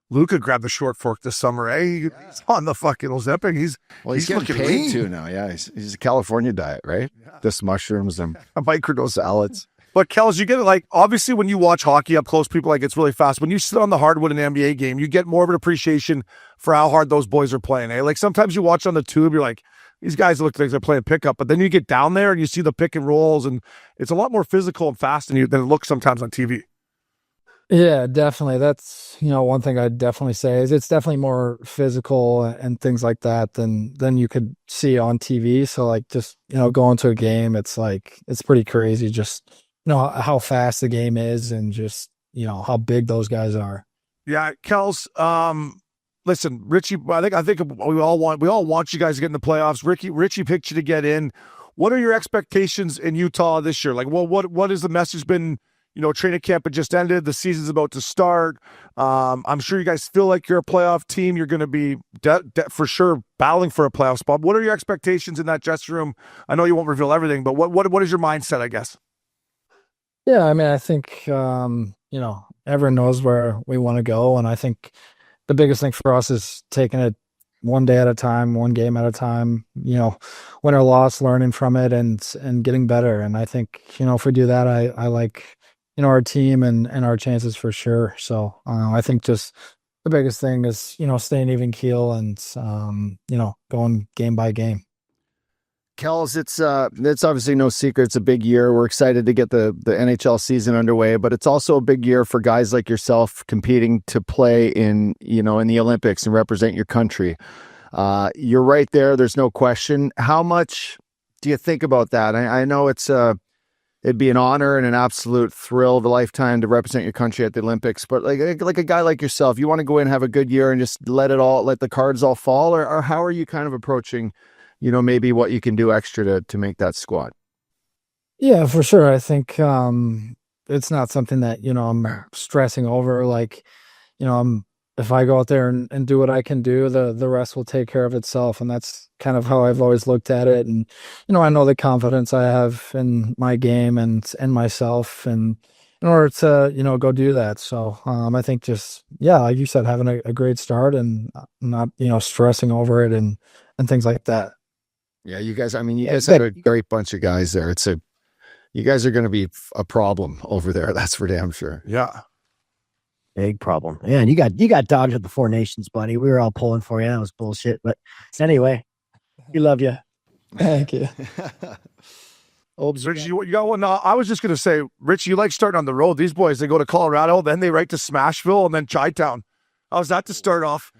Luka grabbed the short fork this summer. Hey, he's on the fucking Ozempic. He's getting looking paid lean too now. Yeah, he's a California diet, right? Yeah. Just mushrooms and microdose salads. But Kels, you get it, like, obviously when you watch hockey up close, people like it's really fast. When you sit on the hardwood in an NBA game, you get more of an appreciation for how hard those boys are playing. Eh? Like, sometimes you watch on the tube, you're like, these guys look like they're playing pickup. But then you get down there and you see the pick and rolls, and it's a lot more physical and fast than it looks sometimes on TV. Yeah, definitely. That's, one thing I'd definitely say is it's definitely more physical and things like that than you could see on TV. So like, just, going to a game, it's like, it's pretty crazy. Just, how fast the game is, and just, how big those guys are. Yeah. Kels, listen, Richie, I think we all want you guys to get in the playoffs. Richie picked you to get in. What are your expectations in Utah this year? Like, well, what has the message been? Training camp had just ended. The season's about to start. I'm sure you guys feel like you're a playoff team. You're going to be for sure battling for a playoff spot. What are your expectations in that dressing room? I know you won't reveal everything, but what is your mindset, I guess? Yeah, I mean, I think, everyone knows where we want to go. And I think the biggest thing for us is taking it one day at a time, one game at a time, win or loss, learning from it and getting better. And I think, if we do that, I like, our team and our chances for sure. So I think just the biggest thing is, staying even keel and, going game by game. Kels, it's obviously no secret. It's a big year. We're excited to get the NHL season underway, but it's also a big year for guys like yourself competing to play in the Olympics and represent your country. You're right there. There's no question. How much do you think about that? I know it'd be an honor and an absolute thrill of a lifetime to represent your country at the Olympics, but like a guy like yourself, you want to go in and have a good year and just let the cards all fall, or how are you kind of approaching maybe what you can do extra to make that squad? Yeah, for sure. I think it's not something that, I'm stressing over. Like, if I go out there and do what I can do, the rest will take care of itself. And that's kind of how I've always looked at it. And, I know the confidence I have in my game and myself, and in order to, go do that. So I think just, like you said, having a great start and not, stressing over it and things like that. Yeah, you guys, you guys have a great bunch of guys there. You guys are going to be a problem over there. That's for damn sure. Yeah. Big problem. Yeah, and you got dogs at the Four Nations, buddy. We were all pulling for you. That was bullshit. But anyway, we love you. Thank you. Richie, you got one? No, I was just going to say, Richie, you like starting on the road. These boys, they go to Colorado, then they write to Smashville, and then Chi-Town. How's that to start off?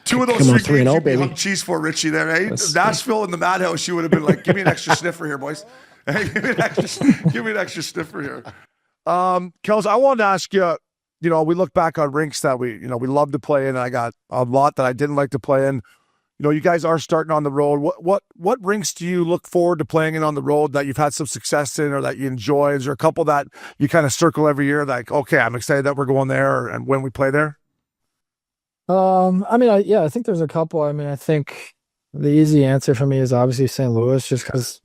Two of those three games you hung cheese for, Richie, there, eh? Nashville and the Madhouse, you would have been like, give me an extra sniffer here, boys. Give me an extra sniffer here. Kels, I wanted to ask you, we look back on rinks that we love to play in, and I got a lot that I didn't like to play in. You guys are starting on the road. What rinks do you look forward to playing in on the road that you've had some success in or that you enjoy? Is there a couple that you kind of circle every year, like, okay, I'm excited that we're going there and when we play there? I think there's a couple. I think the easy answer for me is obviously St. Louis, just because,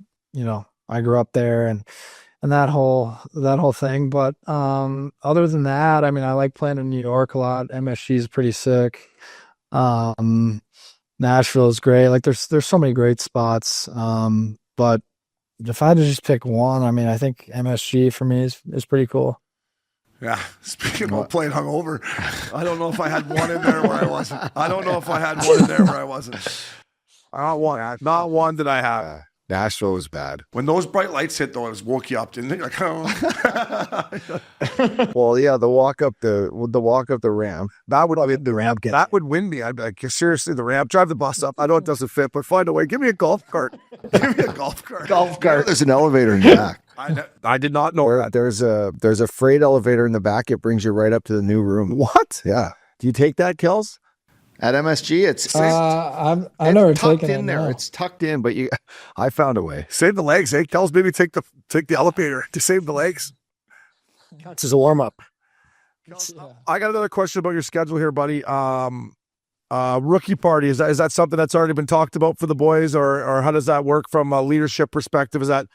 I grew up there and that whole thing. But other than that, I like playing in New York a lot. MSG is pretty sick. Nashville is great. Like there's so many great spots. But if I had to just pick one, I think MSG for me is pretty cool. Yeah, speaking of playing hungover, I don't know if I had one in there where I wasn't. Not one that I have. Nashville was bad. When those bright lights hit, though, it woke you up, didn't it? Like, oh. Well, yeah, the walk up the ramp. That would The ramp gets that would win me. I'd be like, seriously, the ramp, drive the bus up. I know it doesn't fit, but find a way. Give me a golf cart. Give me a golf cart. golf cart. There's an elevator in the back. I did not know that. There's a freight elevator in the back. It brings you right up to the new room. What? Yeah. Do you take that, Kels? At MSG, I've it's never tucked taken in it. there. No. It's tucked in, but I found a way. Save the legs, eh? Kels, maybe take the elevator to save the legs. Counts as a warm up. I got another question about your schedule here, buddy. Rookie party, is that something that's already been talked about for the boys, or how does that work from a leadership perspective? Is that,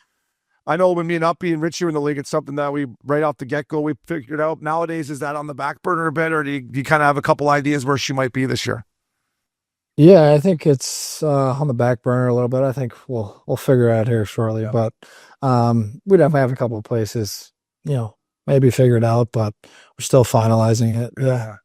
I know when me and Uppy and Richie were in the league, it's something that we, right off the get-go, we figured out. Nowadays, is that on the back burner a bit, or do you kind of have a couple ideas where she might be this year? Yeah, I think it's on the back burner a little bit. I think we'll figure it out here shortly. Yeah. But we definitely have a couple of places, maybe figured out, but we're still finalizing it. Yeah.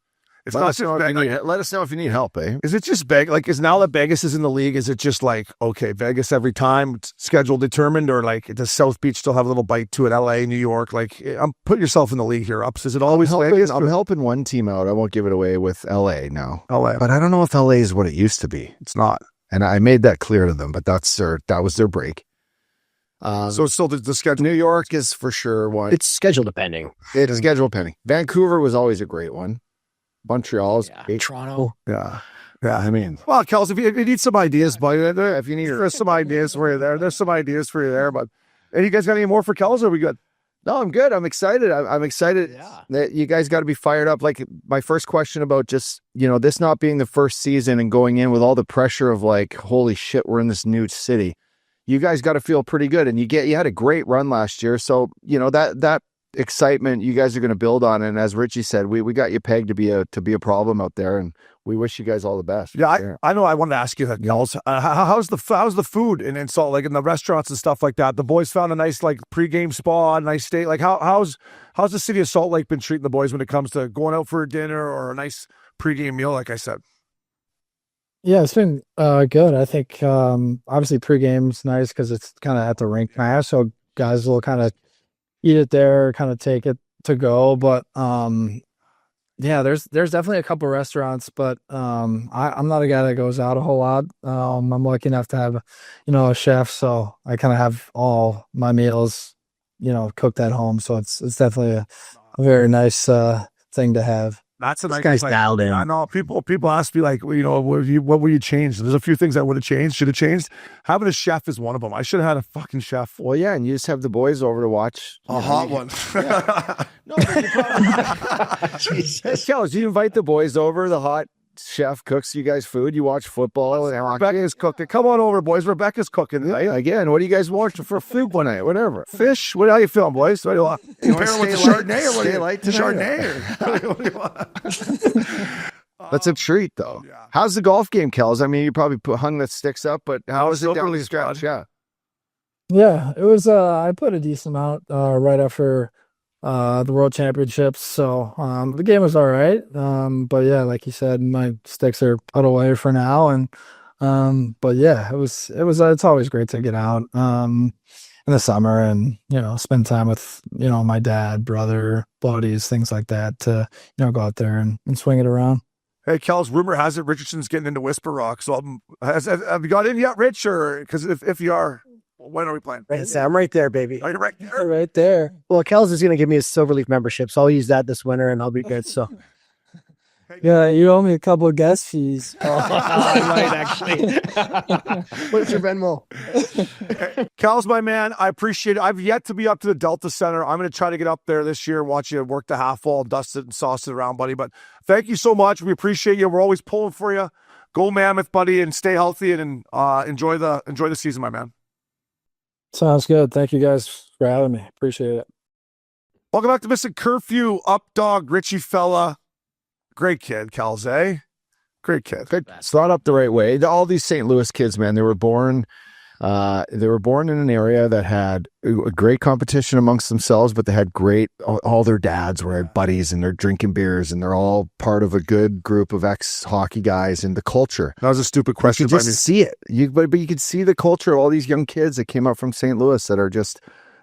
It's Let not us know just if you need- let us know if you need help, eh? Is it just Vegas? Like, is now that Vegas is in the league, is it just like, okay, Vegas every time, it's schedule determined, or like, does South Beach still have a little bite to it? LA, New York, like, put yourself in the league here, Ups. Is it always Vegas? I'm helping one team out. I won't give it away with LA now. LA. But I don't know if LA is what it used to be. It's not. And I made that clear to them, but that was their break. So it's still the schedule. New York is for sure one. It's schedule depending. It is schedule pending. Vancouver was always a great one. Montreal's great. Toronto. Yeah. I mean, well, Kels, if you need some ideas, buddy, if you need, there's some ideas for you there. There's some ideas for you there, but hey, you guys got any more for Kels, or are we good? No, I'm good. I'm excited. I'm excited that you guys got to be fired up. Like my first question about just, this not being the first season and going in with all the pressure of like, holy shit, we're in this new city. You guys got to feel pretty good. And you had a great run last year. So, that excitement you guys are going to build on. And as Richie said, we got you pegged to be a problem out there, and we wish you guys all the best. Yeah, I know. I wanted to ask you that, Kels. How's the food in Salt Lake, in the restaurants and stuff like that? The boys found a nice like pregame spa, nice stay. Like how's the city of Salt Lake been treating the boys when it comes to going out for a dinner or a nice pregame meal? Like I said. Yeah, it's been good. I think obviously pregame's nice because it's kind of at the rink now, so guys will kind of eat it there, kind of take it to go. But yeah, there's definitely a couple restaurants, but I'm not a guy that goes out a whole lot. I'm lucky enough to have a chef, so I kind of have all my meals cooked at home. So it's definitely a very nice thing to have. That's a This nice guy's like, dialed in. I know people ask me like, what would you change? There's a few things I would have changed, should have changed. Having a chef is one of them. I should have had a fucking chef. Well, yeah, and you just have the boys over to watch A hot one. Yeah. No, but you probably, Jesus. Kels, you invite the boys over. The hot chef cooks you guys food. You watch football. And Rebecca's cooking. Come on over, boys. Rebecca's cooking. Again, what do you guys watch for food one night? Whatever. Fish. How you feeling, boys? What do you want? You pair it with the Chardonnay, or what do stay you light tonight? Chardonnay? What do you want? That's a treat, though. Yeah. How's the golf game, Kels? I mean, you probably hung the sticks up, but how is it down really the stretch? Yeah. Yeah, it was. I put a decent amount right after the World Championships, so the game was all right. But yeah, like you said, my sticks are put away for now, and but yeah, it was. It's always great to get out in the summer and spend time with my dad, brother, buddies, things like that. To go out there and swing it around. Hey, Kels, rumor has it Richardson's getting into Whisper Rock. So have you got in yet, Rich? Or because if you are, when are we playing? Right, I'm right there, baby. Are you right there? Right there. Well, Kels is going to give me a Silverleaf membership, so I'll use that this winter and I'll be good. So Yeah, you owe me a couple of guest fees. I might actually. What's your Venmo? Kels, my man, I appreciate it. I've yet to be up to the Delta Center. I'm going to try to get up there this year and watch you work the half wall, dust it and sauce it around, buddy. But thank you so much. We appreciate you. We're always pulling for you. Go Mammoth, buddy, and stay healthy and enjoy the season, my man. Sounds good. Thank you guys for having me. Appreciate it. Welcome back to Missin Curfew. Up dog, Richie fella. Great kid, Kels, eh? Great kid. It's thought up the right way. All these St. Louis kids, man, they were born They were born in an area that had a great competition amongst themselves, but they had all their dads were buddies and they're drinking beers and they're all part of a good group of ex-hockey guys and the culture. That was a stupid question. You could just see it. But you could see the culture of all these young kids that came up from St. Louis that are just,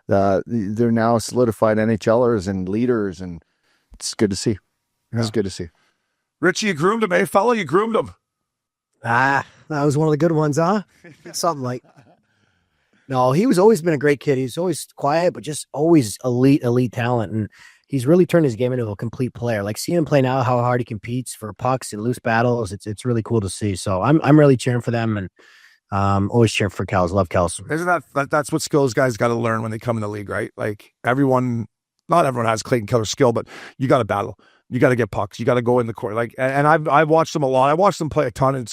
they're now solidified NHLers and leaders, and it's good to see. It's good to see. Richie, you groomed him, eh, fella? You groomed him. That was one of the good ones, huh? Something like. No, he was always been a great kid. He's always quiet, but just always elite talent. And he's really turned his game into a complete player. Like seeing him play now, how hard he competes for pucks and loose battles. It's really cool to see. So I'm really cheering for them, and always cheering for Kels. Love Kels. Isn't that's what skills guys got to learn when they come in the league, right? Like not everyone has Clayton Keller skill, but you got to battle. You got to get pucks. You got to go in the court. Like, and I've watched them a lot. I watched them play a ton in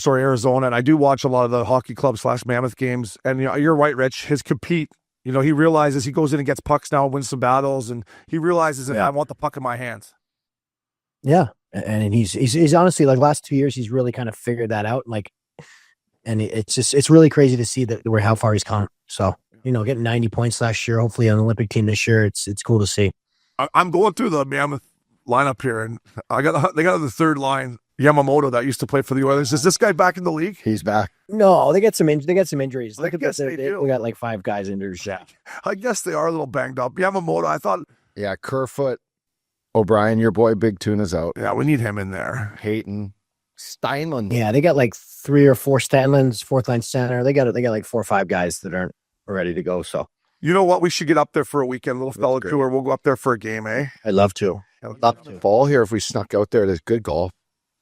Arizona, and I do watch a lot of the hockey club / Mammoth games. And you're right, Rich. His compete. He realizes he goes in and gets pucks now, wins some battles, and he realizes that I want the puck in my hands. Yeah, and he's honestly, like, last 2 years he's really kind of figured that out. Like, and it's really crazy to see how far he's come. So getting 90 points last year, hopefully on the Olympic team this year. It's cool to see. I'm going through the Mammoth lineup here, and they got the third line, Yamamoto, that used to play for the Oilers. Is this guy back in the league? He's back. No, they got some injuries. Look at this. they do. We got like 5 guys injured. Yeah. I guess they are a little banged up. Yamamoto, I thought. Yeah, Kerfoot, O'Brien, your boy Big Tuna's out. Yeah, we need him in there. Hayton, Steinland. Yeah, they got like 3 or 4 Stanlands, fourth line center. They got like 4 or 5 guys that aren't ready to go. So you know what? We should get up there for a weekend, little fellow tour. We'll go up there for a game, eh? I'd love to. Fall here if we snuck out there. There's good golf.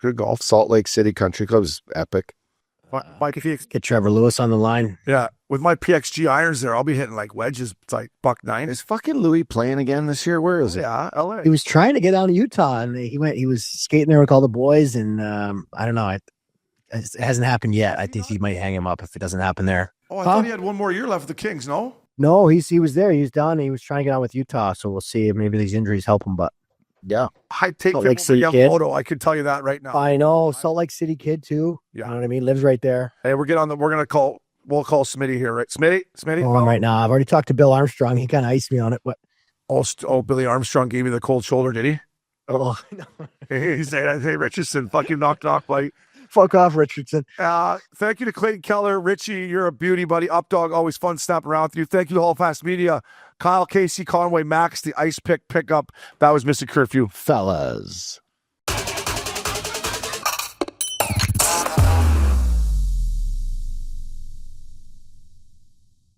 Good golf. Salt Lake City Country Club is epic. Mike, if you get Trevor Lewis on the line. Yeah, with my PXG irons there, I'll be hitting like wedges. It's like $1.9. Is fucking Louis playing again this year? Where is it? Yeah, LA. He was trying to get down to Utah, and he was skating there with all the boys, and I don't know. It hasn't happened yet. I think he might hang him up if it doesn't happen there. Oh, I thought he had one more year left with the Kings, no? No, he was there. He was done. He was trying to get on with Utah, so we'll see. Maybe these injuries help him, but yeah. I take Salt him Lake over City Yamamoto. I can tell you that right now. I know. Salt Lake City kid too. Yeah. You know what I mean? Lives right there. Hey, we'll call Smitty here, right? Smitty? Oh, right now. I've already talked to Bill Armstrong. He kind of iced me on it, but Billy Armstrong gave you the cold shoulder, did he? oh no. He said, hey, Richardson, fucking knock, buddy. Fuck off, Richardson. Thank you to Clayton Keller. Richie, you're a beauty, buddy. Updog, always fun snapping around with you. Thank you to Hall Fast Media. Kyle, Casey, Conway, Max, the ice pickup. That was Missin Curfew. Fellas.